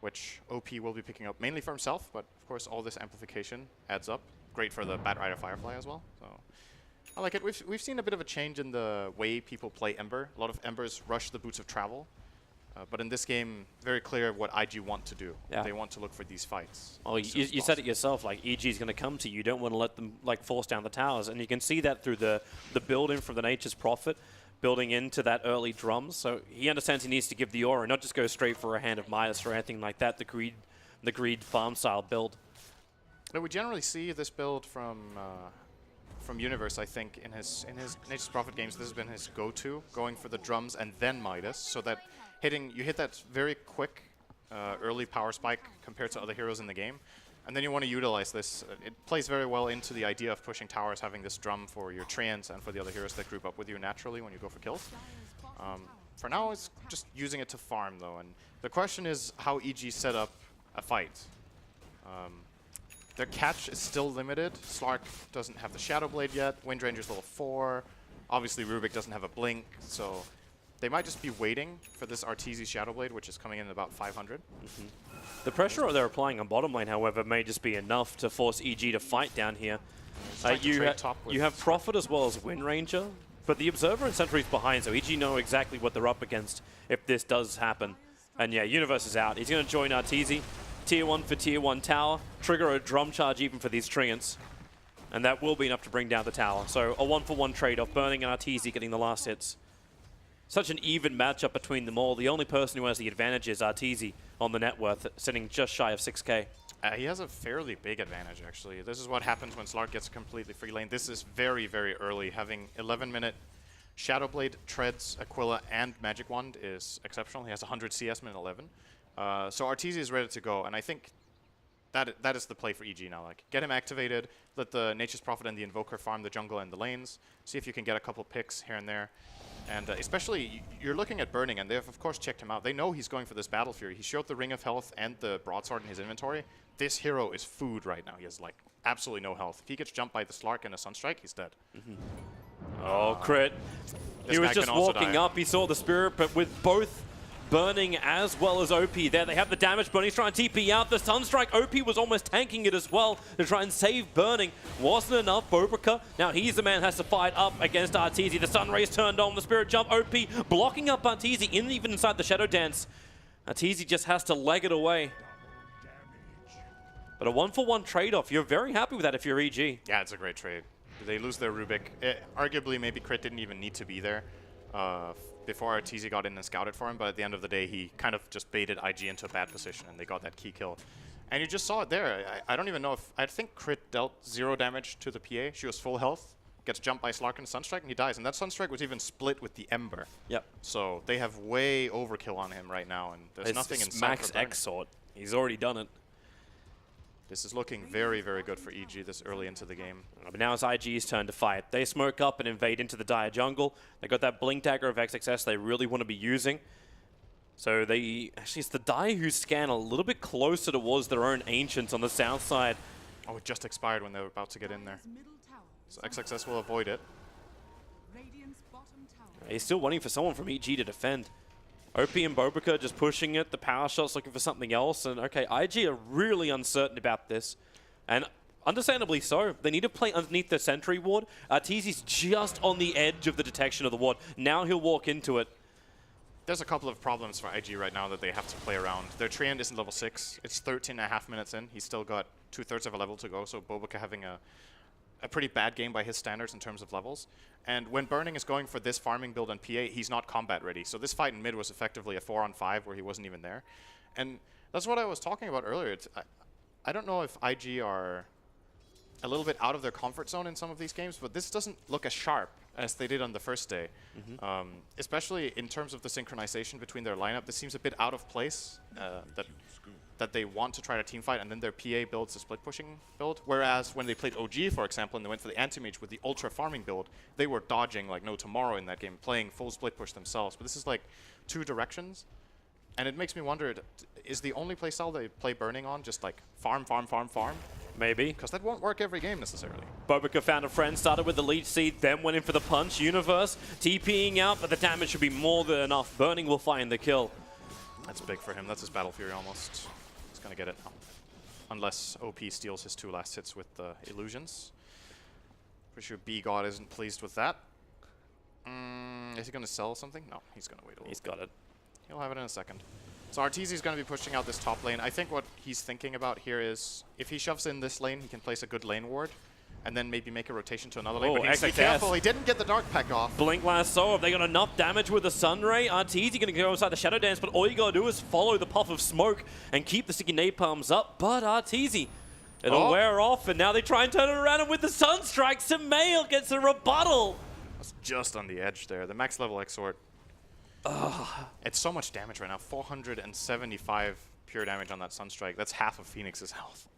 which OP will be picking up mainly for himself. But of course, all this amplification adds up. Great for the Batrider Firefly as well. So I like it. We've seen a bit of a change in the way people play Ember. A lot of Embers rush the Boots of Travel. But in this game, very clear what IG want to do. Yeah. They want to look for these fights. Oh, you said it yourself, like, EG is going to come to you. You don't want to let them, like, force down the towers. And you can see that through the build-in from the Nature's Prophet, building into that early drums. So he understands he needs to give the aura, not just go straight for a Hand of Midas or anything like that, the greed farm-style build. But we generally see this build from Universe, I think, in his Nature's Prophet games. This has been his go-to, going for the drums and then Midas, so that you hit that very quick early power spike compared to other heroes in the game, and then you want to utilize this. It plays very well into the idea of pushing towers, having this drum for your Treants and for the other heroes that group up with you naturally when you go for kills. For now, it's just using it to farm, though, and the question is how EG set up a fight. Their catch is still limited. Slark doesn't have the Shadow Blade yet. Windranger's level 4. Obviously, Rubik doesn't have a Blink, so they might just be waiting for this Arteezy Shadow Blade, which is coming in at about 500. The pressure they're applying on bottom lane, however, may just be enough to force EG to fight down here. You have Prophet as well as Windranger, but the Observer and Sentry's behind, so EG know exactly what they're up against if this does happen. And yeah, Universe is out. He's going to join Arteezy. Tier 1 for Tier 1 tower. Trigger a drum charge even for these Treants. And that will be enough to bring down the tower. So a 1-for-1 trade-off, Burning and Arteezy getting the last hits. Such an even matchup between them all. The only person who has the advantage is Arteezy on the net worth, sitting just shy of 6k. He has a fairly big advantage, actually. This is what happens when Slark gets completely free lane. This is very, very early. Having 11-minute Shadow Blade, Treads, Aquila, and Magic Wand is exceptional. He has 100 CS min 11. So Arteezy is ready to go, and I think that is the play for EG now. Like, get him activated, let the Nature's Prophet and the Invoker farm the jungle and the lanes, see if you can get a couple picks here and there. And especially, you're looking at Burning, and they've, of course, checked him out. They know he's going for this Battle Fury. He showed the Ring of Health and the Broadsword in his inventory. This hero is food right now. He has, like, absolutely no health. If he gets jumped by the Slark and a Sunstrike, he's dead. Oh, crit. He was just walking up. He saw the Spirit, but with both Burning as well as OP there. They have the damage. Burning's trying to TP out. The Sunstrike, OP was almost tanking it as well to try and save Burning. Wasn't enough. Bobrika, now he's the man who has to fight up against Arteezy. The Sunray's turned on. The Spirit Jump, OP blocking up Arteezy, even inside the Shadow Dance. Arteezy just has to leg it away. But a 1-for-1 trade-off. You're very happy with that if you're EG. Yeah, it's a great trade. They lose their Rubik. Arguably, maybe Crit didn't even need to be there before Arteezy got in and scouted for him, but at the end of the day, he kind of just baited IG into a bad position, and they got that key kill. And you just saw it there. I don't even know if... I think Crit dealt 0 damage to the PA. She was full health, gets jumped by Slark and Sunstrike, and he dies. And that Sunstrike was even split with the Ember. Yep. So they have way overkill on him right now, and there's nothing in sight. Max Exort. He's already done it. This is looking very, very good for EG this early into the game. But now it's IG's turn to fight. They smoke up and invade into the Dire jungle. They got that Blink Dagger of XXS they really want to be using. So actually it's the Dire who scan a little bit closer towards their own Ancients on the south side. Oh, it just expired when they were about to get in there. So XXS will avoid it. He's still waiting for someone from EG to defend. OP and Bobrika just pushing it. The power shot's looking for something else. And okay, IG are really uncertain about this. And understandably so. They need to play underneath the sentry ward. Arteezy's just on the edge of the detection of the ward. Now he'll walk into it. There's a couple of problems for IG right now that they have to play around. Their Treant isn't level 6. It's 13.5 minutes in. He's still got 2/3 of a level to go. So Bobrika having a a pretty bad game by his standards in terms of levels. And when Burning is going for this farming build on PA, he's not combat ready. So this fight in mid was effectively a 4-on-5 where he wasn't even there. And that's what I was talking about earlier. I don't know if IG are a little bit out of their comfort zone in some of these games, but this doesn't look as sharp as they did on the first day. Especially in terms of the synchronization between their lineup, this seems a bit out of place. That they want to try to team fight, and then their PA builds the split pushing build. Whereas when they played OG, for example, and they went for the anti-mage with the ultra farming build, they were dodging like no tomorrow in that game, playing full split push themselves. But this is like two directions, and it makes me wonder, is the only playstyle they play Burning on just like farm, farm, farm, farm? Maybe. Because that won't work every game necessarily. Bobica found a friend, started with the leech seed, then went in for the punch. Universe TPing out, but the damage should be more than enough. Burning will find the kill. That's big for him. That's his Battle Fury almost. He's going to get it. Unless OP steals his 2 last hits with the illusions. Pretty sure B-God isn't pleased with that. Is he going to sell something? No, he's going to wait a little He's bit. got it. He'll have it in a second. So Arteezy's going to be pushing out this top lane. I think what he's thinking about here is if he shoves in this lane, he can place a good lane ward and then maybe make a rotation to another lane. But he needs to be careful. He didn't get the Dark Pack off. Blink Lasso, have they got enough damage with the Sunray? Arteezy going to go inside the Shadow Dance, but all you got to do is follow the puff of smoke and keep the sticky napalms up. But Arteezy, it'll wear off, and now they try and turn it around, and with the Sunstrike, Samael gets a rebuttal. That's just on the edge there. The max level Exort. It's so much damage right now. 475 pure damage on that Sunstrike. That's half of Phoenix's health.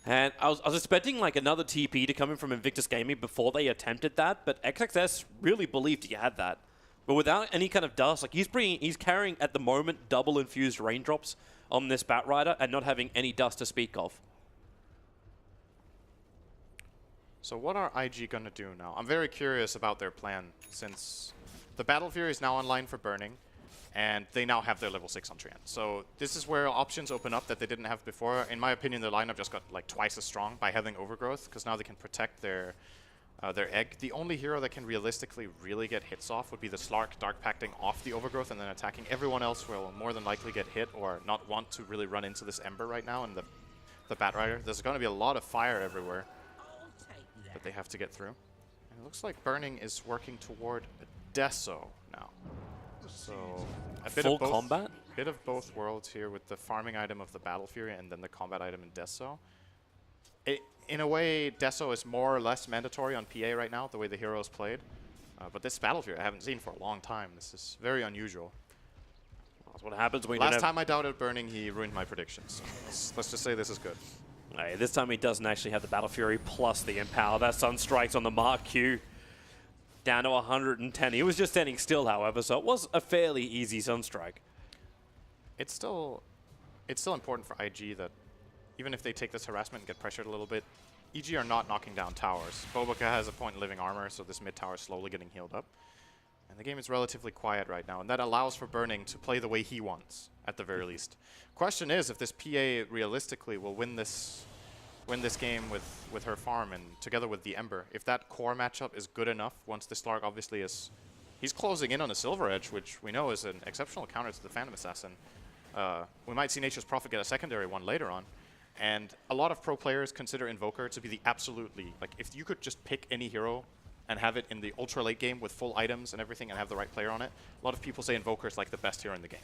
And I was expecting like another TP to come in from Invictus Gaming before they attempted that, but XXS really believed he had that. But without any kind of dust, like he's carrying at the moment double infused raindrops on this Batrider and not having any dust to speak of. So what are IG going to do now? I'm very curious about their plan since the Battle Fury is now online for Burning, and they now have their level 6 on Treant. So this is where options open up that they didn't have before. In my opinion, their lineup just got like twice as strong by having Overgrowth, because now they can protect their egg. The only hero that can realistically really get hits off would be the Slark Dark Pacting off the Overgrowth and then attacking. Everyone else will more than likely get hit or not want to really run into this Ember right now and the Batrider. There's going to be a lot of fire everywhere that they have to get through. And it looks like Burning is working toward Deso now. So a bit Full of both, combat? bit of both worlds here with the farming item of the Battle Fury and then the combat item in Deso. In a way, Deso is more or less mandatory on PA right now, the way the hero is played. But this Battle Fury I haven't seen for a long time. This is very unusual. That's what happens when Last time I doubted Burning, he ruined my predictions. So let's just say this is good. Hey, this time he doesn't actually have the Battle Fury plus the Empower. That Sunstrike's on the Mark Q. Down to 110. He was just standing still, however, so it was a fairly easy Sunstrike. It's still important for IG that even if they take this harassment and get pressured a little bit, EG are not knocking down towers. Bobica has a point in living armor, so this mid tower is slowly getting healed up. And the game is relatively quiet right now, and that allows for Burning to play the way he wants, at the very least. Question is if this PA realistically will win this game with her farm and together with the Ember. If that core matchup is good enough, once the Slark obviously is... He's closing in on a Silver Edge, which we know is an exceptional counter to the Phantom Assassin. We might see Nature's Prophet get a secondary one later on. And a lot of pro players consider Invoker to be the absolutely... Like, if you could just pick any hero and have it in the ultra late game with full items and everything and have the right player on it, a lot of people say Invoker is like the best hero in the game.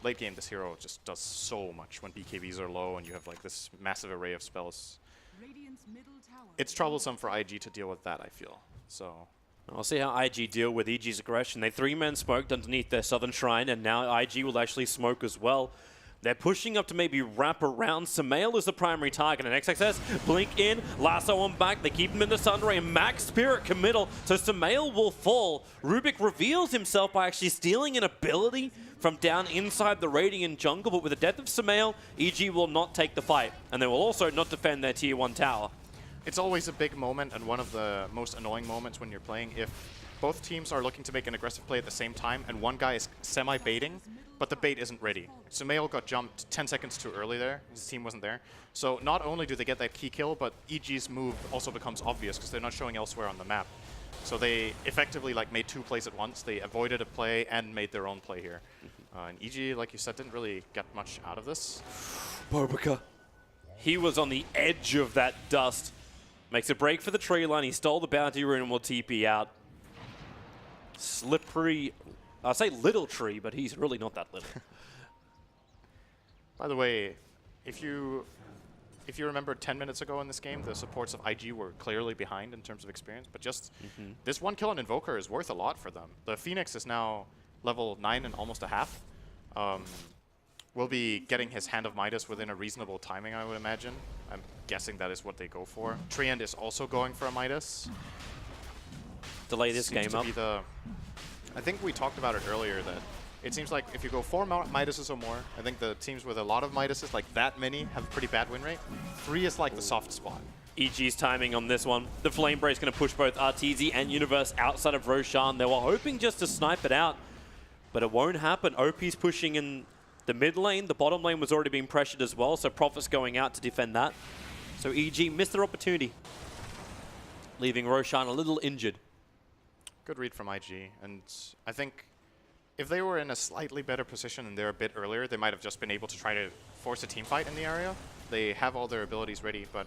Late game, this hero just does so much when BKBs are low and you have like this massive array of spells. It's troublesome for IG to deal with that, I feel. So I'll see how IG deal with EG's aggression. They 3-man smoked underneath their Southern Shrine, and now IG will actually smoke as well. They're pushing up to maybe wrap around. Samael is the primary target, and XXS blink in, lasso on back. They keep him in the Sunray, and Max Spirit committal, so Samael will fall. Rubik reveals himself by actually stealing an ability from down inside the Radiant jungle, but with the death of Samael, EG will not take the fight, and they will also not defend their Tier 1 tower. it's always a big moment and one of the most annoying moments when you're playing if both teams are looking to make an aggressive play at the same time and one guy is semi-baiting, but the bait isn't ready. Samael got jumped 10 seconds too early there. His team wasn't there. So not only do they get that key kill, but EG's move also becomes obvious because they're not showing elsewhere on the map. So they effectively like made two plays at once. They avoided a play and made their own play here. And EG, like you said, didn't really get much out of this. Bobica. He was on the edge of that dust. Makes a break for the tree line. He stole the bounty rune and will TP out. Slippery. I'll say little tree, but he's really not that little. By the way, if you remember 10 minutes ago in this game, the supports of IG were clearly behind in terms of experience, but just this one kill on Invoker is worth a lot for them. The Phoenix is now level 9 and almost a half. Will be getting his Hand of Midas within a reasonable timing, I would imagine. I'm guessing that is what they go for. Treant is also going for a Midas. Delay this Seems game to up. be I think we talked about it earlier that it seems like if you go 4 Midases or more, I think the teams with a lot of Midases, like that many, have a pretty bad win rate. 3 is like the soft spot. EG's timing on this one. The Flame Break is going to push both Arteezy and Universe outside of Roshan. They were hoping just to snipe it out, but it won't happen. OP's pushing in the mid lane. The bottom lane was already being pressured as well, so Prophet's going out to defend that. So EG missed their opportunity, leaving Roshan a little injured. Good read from IG, and I think if they were in a slightly better position and they're a bit earlier, they might have just been able to try to force a team fight in the area. They have all their abilities ready, but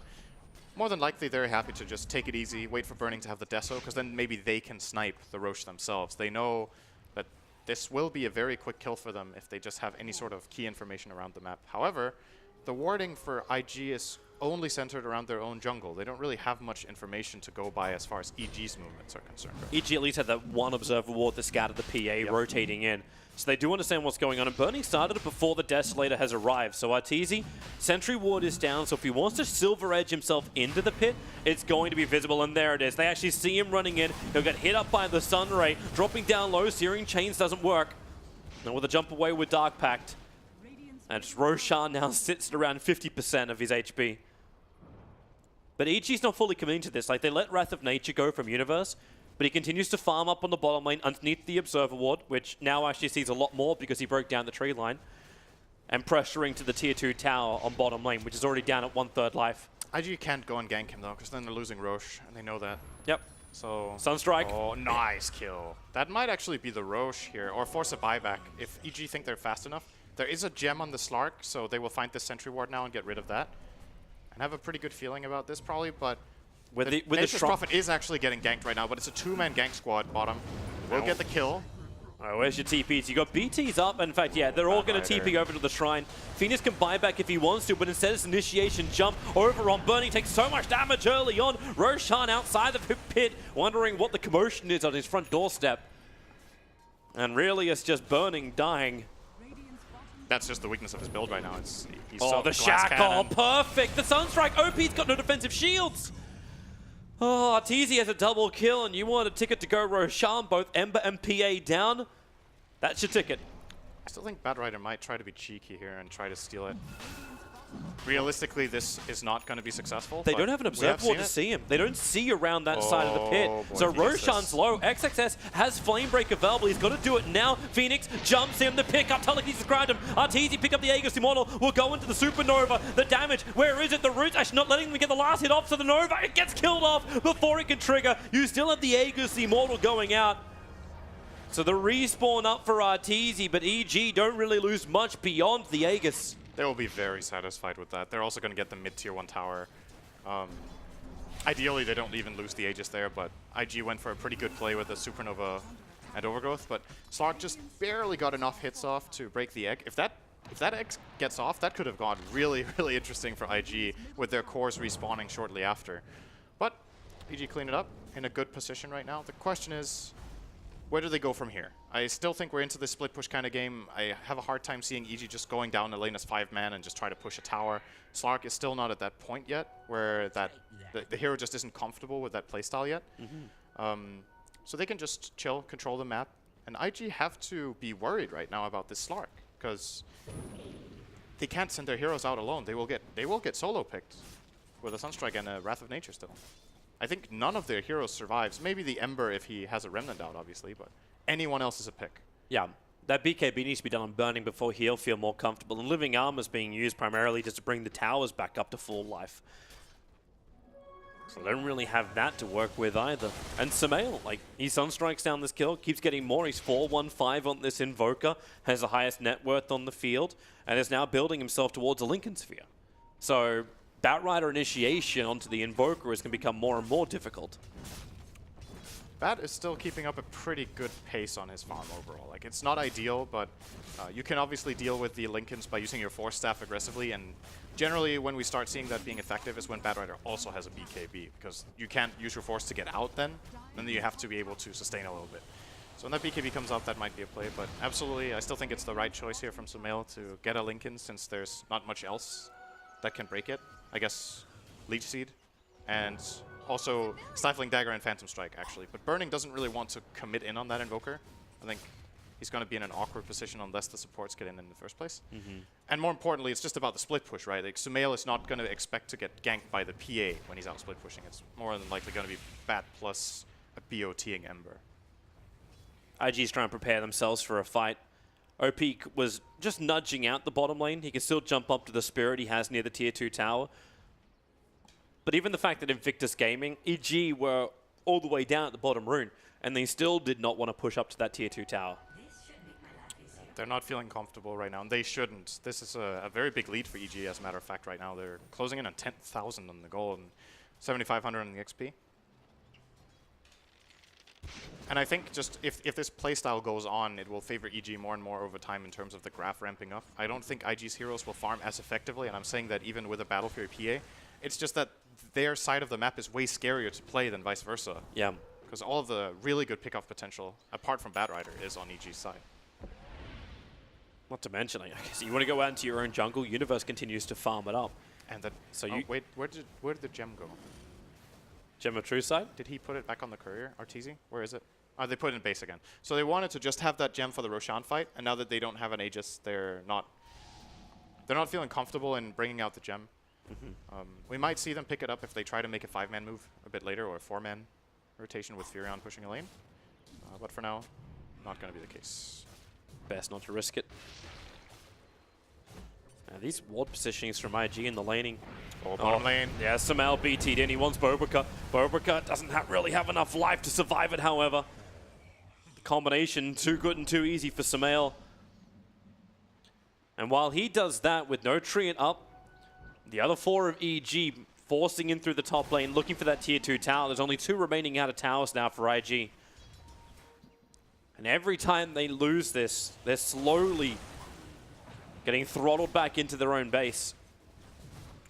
more than likely they're happy to just take it easy, wait for Burning to have the Deso, because then maybe they can snipe the Roche themselves. They know that this will be a very quick kill for them if they just have any sort of key information around the map. However, the warding for IG is only centered around their own jungle. They don't really have much information to go by as far as EG's movements are concerned. EG at least had that one observer ward that scattered the PA rotating in. So they do understand what's going on, and Burning started it before the Desolator has arrived. So Arteezy, Sentry Ward is down, so if he wants to Silver Edge himself into the pit, it's going to be visible, and there it is. They actually see him running in. He'll get hit up by the Sun Ray, dropping down low. Searing Chains doesn't work. And with a jump away with Dark Pact, and Roshan now sits at around 50% of his HP. But EG's not fully committing to this. Like, they let Wrath of Nature go from Universe, but he continues to farm up on the bottom lane underneath the Observer Ward, which now actually sees a lot more because he broke down the tree line, and pressuring to the tier 2 tower on bottom lane, which is already down at 1/3 life. IG can't go and gank him though, because then they're losing Roche, and they know that. Yep. So Sunstrike. Oh, nice kill. That might actually be the Roche here, or force a buyback if EG think they're fast enough. There is a gem on the Slark, so they will find the Sentry Ward now and get rid of that. And have a pretty good feeling about this probably, but With the Nature's Prophet is actually getting ganked right now, but it's a 2-man gank squad bottom. We'll get the kill. All right, where's your TPs? You got BTs up. In fact, yeah, they're all going to TP over to the shrine. Phoenix can buy back if he wants to, but instead it's initiation jump over on Burning. Takes so much damage early on. Roshan outside the pit, wondering what the commotion is on his front doorstep. And really, it's just Burning dying. That's just the weakness of his build right now. He's Oh, the shackle, perfect. The Sunstrike. OP's got no defensive shields. Oh, Arteezy has a double kill, and you want a ticket to go Roshan, both Ember and PA down. That's your ticket. I still think Bad Rider might try to be cheeky here and try to steal it. Realistically, this is not going to be successful. They don't have an observer ward to see him. They don't see around that side of the pit. Oh, boy, So he gets Roshan's this. low. XXS has Flame Break available. He's got to do it now. Phoenix jumps in the pickup. Telekinesis grabbed him. Arteezy pick up the Aegis Immortal. Will go into the Supernova. The damage. Where is it? The Root's actually not letting them get the last hit off. So the Nova, it gets killed off before it can trigger. You still have the Aegis Immortal going out. So the respawn up for Arteezy, but EG don't really lose much beyond the Aegis. They will be very satisfied with that. They're also going to get the mid-tier 1 tower. Ideally, they don't even lose the Aegis there, but IG went for a pretty good play with the Supernova and Overgrowth, but Slark just barely got enough hits off to break the egg. If that egg gets off, that could have gone really, really interesting for IG with their cores respawning shortly after. But EG cleaned it up in a good position right now. The question is, where do they go from here? I still think we're into this split push kind of game. I have a hard time seeing EG just going down the lane as 5-man and just try to push a tower. Slark is still not at that point yet where the hero just isn't comfortable with that playstyle yet. So they can just chill, control the map. And IG have to be worried right now about this Slark because they can't send their heroes out alone. They will get solo picked with a Sunstrike and a Wrath of Nature still. I think none of their heroes survives. Maybe the Ember if he has a Remnant out, obviously, but anyone else is a pick. Yeah, that BKB needs to be done on Burning before he'll feel more comfortable. And Living Armor is being used primarily just to bring the towers back up to full life. So they don't really have that to work with either. And Samael, like, he Sunstrikes down this kill, keeps getting more. He's 4-1-5 on this Invoker, has the highest net worth on the field, and is now building himself towards a Lincoln Sphere. So Batrider initiation onto the Invoker is going to become more and more difficult. Bat is still keeping up a pretty good pace on his farm overall. Like, it's not ideal, but you can obviously deal with the Lincolns by using your Force Staff aggressively, and generally when we start seeing that being effective is when Batrider also has a BKB, because you can't use your Force to get out then you have to be able to sustain a little bit. So when that BKB comes out, that might be a play, but absolutely, I still think it's the right choice here from Sumail to get a Lincoln, since there's not much else that can break it. I guess Leech Seed, and also Stifling Dagger and Phantom Strike, actually. But Burning doesn't really want to commit in on that Invoker. I think he's going to be in an awkward position unless the supports get in the first place. And more importantly, it's just about the split push, right? Like, Sumail is not going to expect to get ganked by the PA when he's out split pushing. It's more than likely going to be Bat plus a BOTing Ember. IG's trying to prepare themselves for a fight. OP was just nudging out the bottom lane. He can still jump up to the Spirit he has near the Tier 2 tower. But even the fact that Invictus Gaming, EG were all the way down at the bottom rune, and they still did not want to push up to that Tier 2 tower. They're not feeling comfortable right now, and they shouldn't. This is a very big lead for EG, as a matter of fact, right now. They're closing in on 10,000 on the gold and 7,500 on the XP. And I think just if this playstyle goes on, it will favor EG more and more over time in terms of the graph ramping up. I don't think IG's heroes will farm as effectively, and I'm saying that even with a Battle Fury PA. It's just that their side of the map is way scarier to play than vice versa. Yeah. Because all of the really good pickoff potential, apart from Batrider, is on EG's side. Not to mention, I guess you want to go out into your own jungle, Universe continues to farm it up. And that, So oh, you wait, where did the gem go? Gem of True side? Did he put it back on the courier? Arteezy? Where is it? Oh, they put it in base again. So they wanted to just have that gem for the Roshan fight, and now that they don't have an Aegis, they're not feeling comfortable in bringing out the gem. We might see them pick it up if they try to make a 5-man move a bit later, or a 4-man rotation with Furion pushing a lane. But for now, not going to be the case. Best not to risk it. Now these ward positionings from IG in the laning. Oh, bottom lane. Yeah, Sumail BT'd in. He wants Bobrika. Bobrika doesn't really have enough life to survive it, however. The combination, too good and too easy for Sumail. And while he does that with no Treant up, the other 4 of EG forcing in through the top lane, looking for that Tier 2 tower. There's only 2 remaining out of towers now for IG. And every time they lose this, they're slowly getting throttled back into their own base.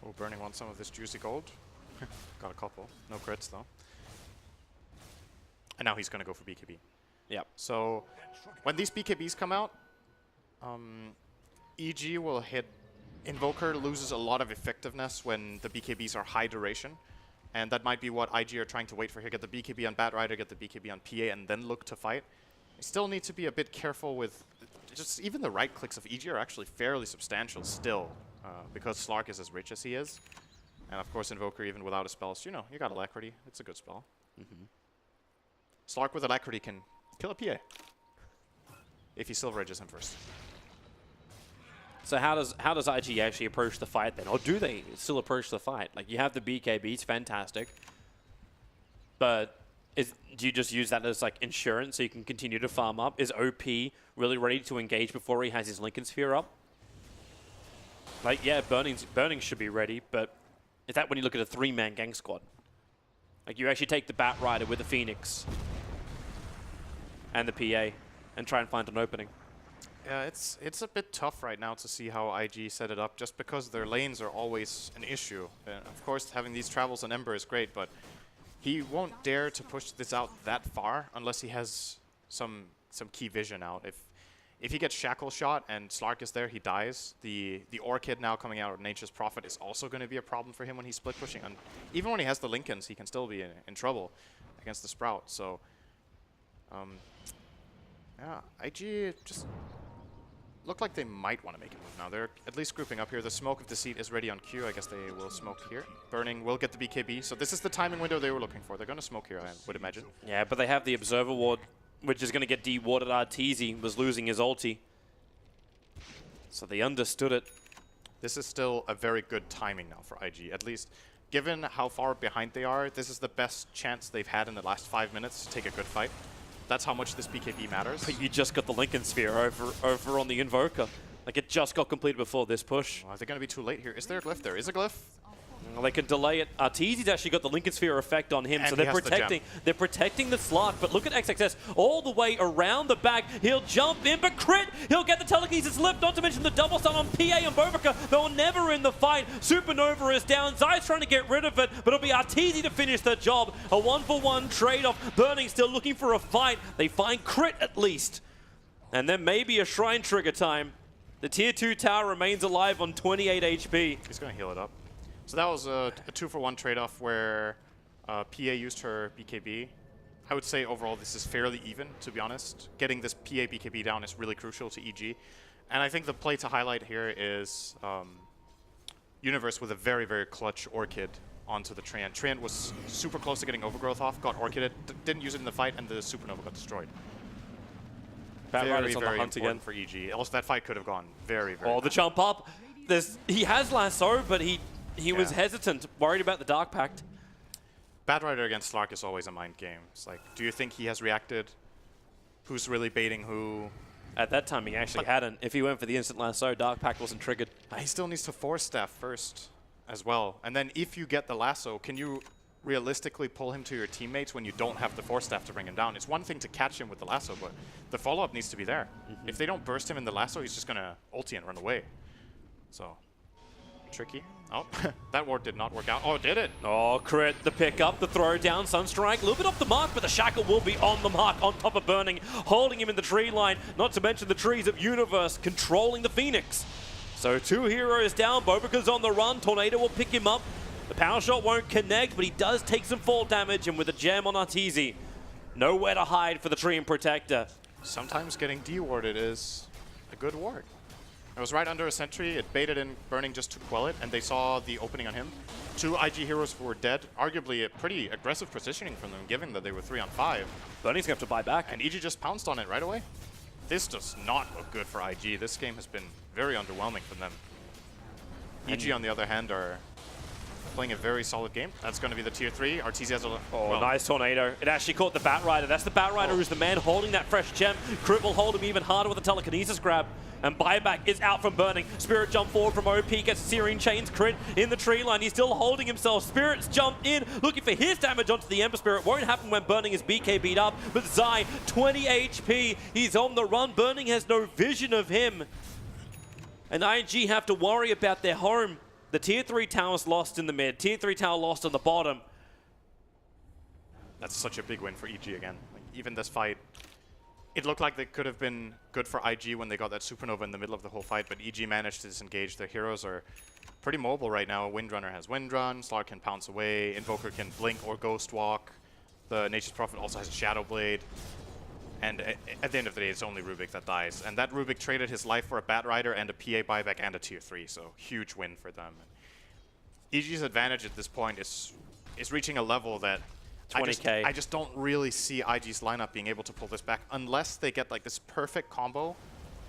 Oh, Burning wants some of this juicy gold. Got a couple. No crits, though. And now he's going to go for BKB. Yep. So when these BKBs come out, EG will hit. Invoker loses a lot of effectiveness when the BKBs are high duration. And that might be what IG are trying to wait for here. Get the BKB on Batrider, get the BKB on PA, and then look to fight. You still need to be a bit careful with just even the right clicks of EG are actually fairly substantial still, because Slark is as rich as he is. And of course, Invoker, even without a spell, you know, you got Alacrity. It's a good spell. Slark with Alacrity can kill a PA if he Silver Edges him first. So how does IG actually approach the fight then? Or do they still approach the fight? Like, you have the BKB, it's fantastic. But do you just use that as like insurance so you can continue to farm up? Is OP really ready to engage before he has his Lincoln Sphere up? Like, yeah, Burning should be ready, but is that when you look at a 3-man gang squad? Like, you actually take the Batrider with the Phoenix and the PA and try and find an opening. Yeah, it's a bit tough right now to see how IG set it up, just because their lanes are always an issue. Of course, having these travels on Ember is great, but he won't dare to push this out that far unless he has some key vision out. If he gets Shackle shot and Slark is there, he dies. The Orchid now coming out of Nature's Prophet is also going to be a problem for him when he's split pushing. And even when he has the Lincolns, he can still be in trouble against the Sprout. So, yeah, IG just look like they might want to make a move now. They're at least grouping up here. The Smoke of Deceit is ready on Q. I guess they will smoke here. Burning will get the BKB. So this is the timing window they were looking for. They're going to smoke here, I would imagine. Yeah, but they have the Observer Ward, which is going to get de-warded. Arteezy was losing his ulti. So they understood it. This is still a very good timing now for IG. At least, given how far behind they are, this is the best chance they've had in the last 5 minutes to take a good fight. That's how much this BKB matters. But you just got the Lincoln Sphere over on the Invoker. Like, it just got completed before this push. Well, are they going to be too late here? Is there a glyph? There is a glyph. Well, they can delay it. Arteezy's actually got the Lincoln Sphere effect on him, And so he they're has the protecting. They're protecting the Slark. But look at XXS all the way around the back. He'll jump in, but crit. He'll get the telekinesis lift. Not to mention the double stun on PA and Bovika. They'll never in the fight. Supernova is down. Zai's trying to get rid of it, but it'll be Arteezy to finish the job. A 1-for-1 trade-off. Burning still looking for a fight. They find crit at least, and then maybe a shrine trigger time. The tier 2 tower remains alive on 28 HP. He's going to heal it up. So that was a 2-for-1 trade-off where PA used her BKB. I would say overall this is fairly even, to be honest. Getting this PA BKB down is really crucial to EG. And I think the play to highlight here is Universe with a very, very clutch Orchid onto the Treant. Treant was super close to getting Overgrowth off, got Orchided, didn't use it in the fight, and the Supernova got destroyed. Very, very important for EG. Also, that fight could have gone very, very the jump up. He has Lasso, but he was hesitant, worried about the Dark Pact. Batrider against Slark is always a mind game. It's like, do you think he has reacted? Who's really baiting who? At that time, he actually hadn't. If he went for the instant Lasso, Dark Pact wasn't triggered. He still needs to Force Staff first as well. And then if you get the Lasso, can you realistically pull him to your teammates when you don't have the Force Staff to bring him down? It's one thing to catch him with the Lasso, but the follow-up needs to be there. If they don't burst him in the Lasso, he's just going to ulti and run away. So, tricky. Oh, that ward did not work out. Oh, did it? Oh, crit, the pickup, the throw down, Sunstrike, a little bit off the mark, but the Shackle will be on the mark, on top of Burning, holding him in the tree line, not to mention the trees of Universe controlling the Phoenix. So 2 heroes down, Bovika's on the run, Tornado will pick him up. The power shot won't connect, but he does take some fall damage, and with a gem on Arteezy, nowhere to hide for the Treant Protector. Sometimes getting de-warded is a good ward. It was right under a sentry, it baited in Burning just to quell it, and they saw the opening on him. 2 IG heroes were dead, arguably a pretty aggressive positioning from them, given that they were 3 on 5. Burning's going to have to buy back. And EG just pounced on it right away. This does not look good for IG. This game has been very underwhelming for them. EG, on the other hand, are playing a very solid game. That's going to be the tier 3. Arteezy has a... Nice Tornado. It actually caught the Batrider. That's the Batrider who's the man holding that fresh gem. Crit will hold him even harder with a telekinesis grab. And buyback is out from Burning. Spirit jump forward from OP, gets Searing Chains crit in the tree line. He's still holding himself. Spirit's jumped in, looking for his damage onto the Ember Spirit. Won't happen when Burning is BKB'd up. But Zai, 20 HP. He's on the run. Burning has no vision of him. And IG have to worry about their home. The tier 3 tower's lost in the mid. Tier 3 tower lost on the bottom. That's such a big win for EG again. Like, even this fight, it looked like they could have been good for IG when they got that Supernova in the middle of the whole fight, but EG managed to disengage. Their heroes are pretty mobile right now. Windrunner has Windrun, Slark can pounce away, Invoker can blink or Ghost Walk. The Nature's Prophet also has a Shadow Blade. And at the end of the day, it's only Rubik that dies. And that Rubik traded his life for a Batrider and a PA buyback and a tier 3, so huge win for them. EG's advantage at this point is reaching a level that 20K. I just don't really see IG's lineup being able to pull this back unless they get like this perfect combo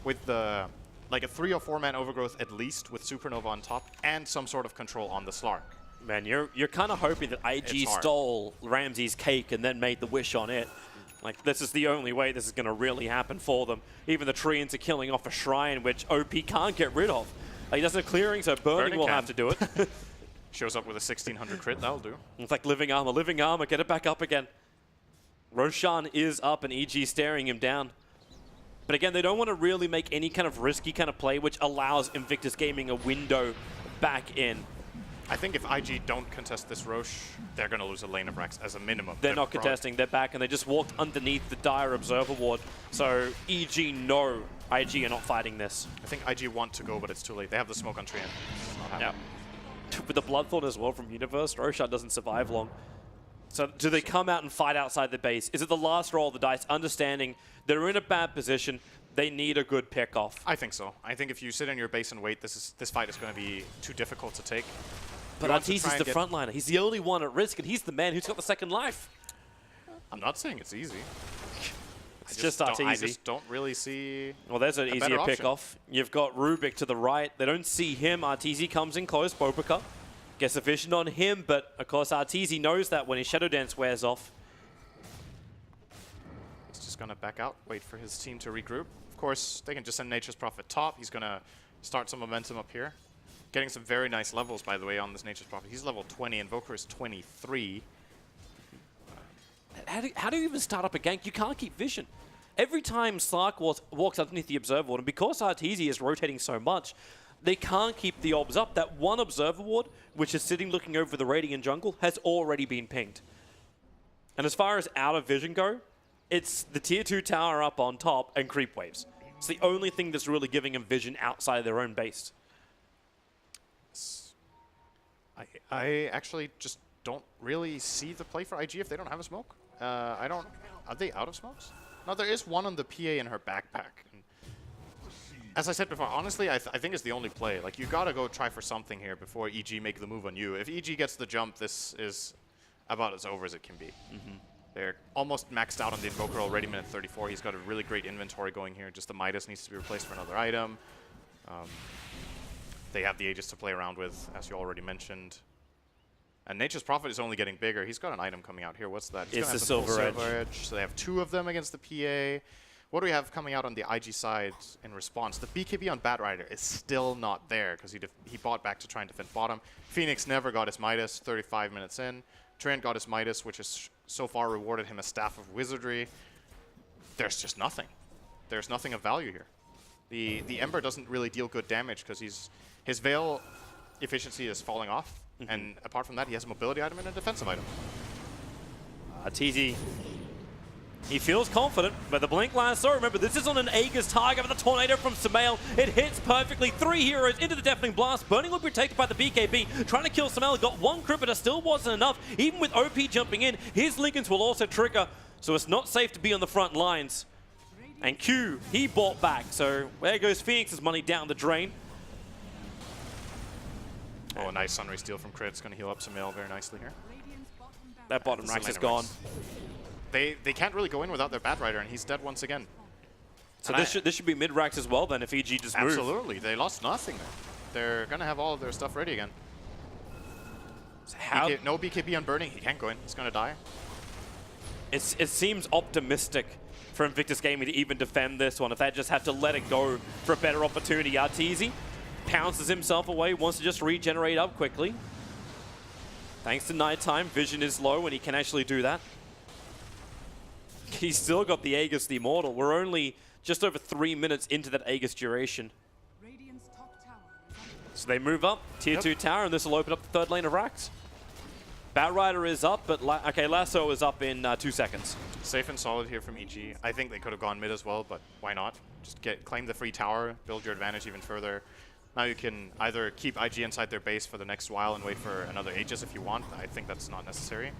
with the like a 3 or 4 man overgrowth at least with Supernova on top and some sort of control on the Slark. Man, you're kind of hoping that IG stole Ramsey's cake and then made the wish on it. Like, this is the only way this is going to really happen for them. Even the Treants are killing off a Shrine, which OP can't get rid of. Like, he doesn't have clearing, so Burning will have to do it. Shows up with a 1600 crit, that'll do. It's like living armor, get it back up again. Roshan is up and EG staring him down. But again, they don't want to really make any kind of risky kind of play, which allows Invictus Gaming a window back in. I think if IG don't contest this Roche, they're going to lose a lane of Rex as a minimum. They're not contesting, they're back, and they just walked underneath the Dire Observer Ward. So EG know IG are not fighting this. I think IG want to go, but it's too late. They have the smoke on Treant. Yeah. With the Bloodthorn as well from Universe, Roshan doesn't survive long. So do they come out and fight outside the base? Is it the last roll of the dice, understanding they're in a bad position, they need a good pick-off? I think so. I think if you sit in your base and wait, this fight is going to be too difficult to take. But Arteezy's the frontliner. He's the only one at risk, and he's the man who's got the second life. I'm not saying it's easy. It's just Arteezy. I just don't really see. Well, there's an easier pick-off. You've got Rubik to the right. They don't see him. Arteezy comes in close. Bopika gets a vision on him, but of course Arteezy knows that when his Shadow Dance wears off. He's just going to back out, wait for his team to regroup. Of course, they can just send Nature's Prophet top. He's going to start some momentum up here. Getting some very nice levels, by the way, on this Nature's Prophet. He's level 20, Invoker is 23. How do you even start up a gank? You can't keep vision. Every time Slark walks underneath the Observer Ward, and because Arteezy is rotating so much, they can't keep the obs up. That one Observer Ward, which is sitting looking over the Radiant jungle, has already been pinged. And as far as out of vision go, it's the tier 2 tower up on top and creep waves. It's the only thing that's really giving them vision outside of their own base. I actually just don't really see the play for IG if they don't have a smoke. Are they out of smokes? No, there is one on the PA in her backpack. And as I said before, honestly, I think it's the only play. Like, you gotta go try for something here before EG make the move on you. If EG gets the jump, this is about as over as it can be. They're almost maxed out on the Invoker already, minute 34. He's got a really great inventory going here. Just the Midas needs to be replaced for another item. They have the Aegis to play around with, as you already mentioned. And Nature's Prophet is only getting bigger. He's got an item coming out here. What's that? He's It's gonna the have full Silver Edge. So they have 2 of them against the PA. What do we have coming out on the IG side in response? The BKB on Batrider is still not there because he bought back to try and defend bottom. Phoenix never got his Midas 35 minutes in. Trent got his Midas, which has so far rewarded him a Staff of Wizardry. There's just nothing. There's nothing of value here. The Ember doesn't really deal good damage because his Veil efficiency is falling off. And apart from that, he has a mobility item and a defensive item. Arteezy, he feels confident, but the Blink Lasso, remember, this is on an Aegis target with a Tornado from Sumail. It hits perfectly. 3 heroes into the Deafening Blast. Burning will be protected by the BKB. Trying to kill Sumail. Got 1 crit, but it still wasn't enough. Even with OP jumping in, his Lincolns will also trigger. So it's not safe to be on the front lines. And Q, he bought back. So there goes Phoenix's money down the drain. Oh, a nice Sunray steal from Crit. It's going to heal up Sumail very nicely here. That bottom This Rax is laner gone. Rax. They can't really go in without their Batrider, and he's dead once again. So this should be mid-Rax as well then if EG just moves. Absolutely. They lost nothing there. They're going to have all of their stuff ready again. How no BKB on Burning. He can't go in. He's going to die. it seems optimistic for Invictus Gaming to even defend this one. If they just have to let it go for a better opportunity. Arteezy pounces himself away, wants to just regenerate up quickly. Thanks to nighttime, vision is low and he can actually do that. He's still got the Aegis the Immortal. We're only just over 3 minutes into that Aegis duration. So they move up, tier 2 tower, and this will open up the 3rd lane of Rax. Batrider is up, but Lasso is up in 2 seconds. Safe and solid here from EG. I think they could have gone mid as well, but why not? Just claim the free tower, build your advantage even further. Now you can either keep IG inside their base for the next while and wait for another Aegis if you want. I think that's not necessary.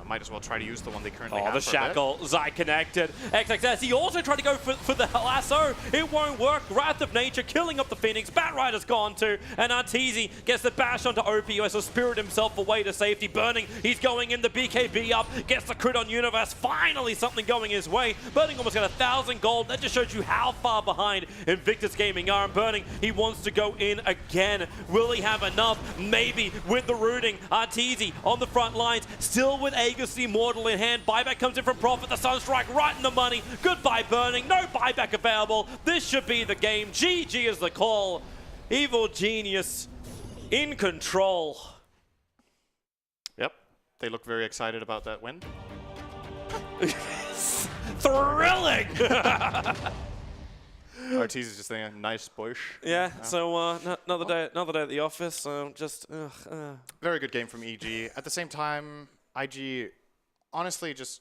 Might as well try to use the one they currently have. Oh, the Shackle, Zai connected. XXS, he also tried to go for the lasso. It won't work. Wrath of Nature killing up the Phoenix. Batrider's gone too. And Arteezy gets the bash onto OPUS, so spirit himself away to safety. Burning, he's going in, the BKB up. Gets the crit on Universe. Finally something going his way. Burning almost got 1,000 gold. That just shows you how far behind Invictus Gaming are. And Burning, he wants to go in again. Will he have enough? Maybe with the rooting. Arteezy on the front lines, still with Aegis the Immortal in hand. Buyback comes in from Prophet. The Sunstrike right in the money. Goodbye, Burning. No buyback available. This should be the game. GG is the call. Evil Genius in control. Yep. They look very excited about that win. Thrilling! Arteezy is just saying, nice push. Yeah, so another day at the office. So just Very good game from EG. At the same time, IG honestly just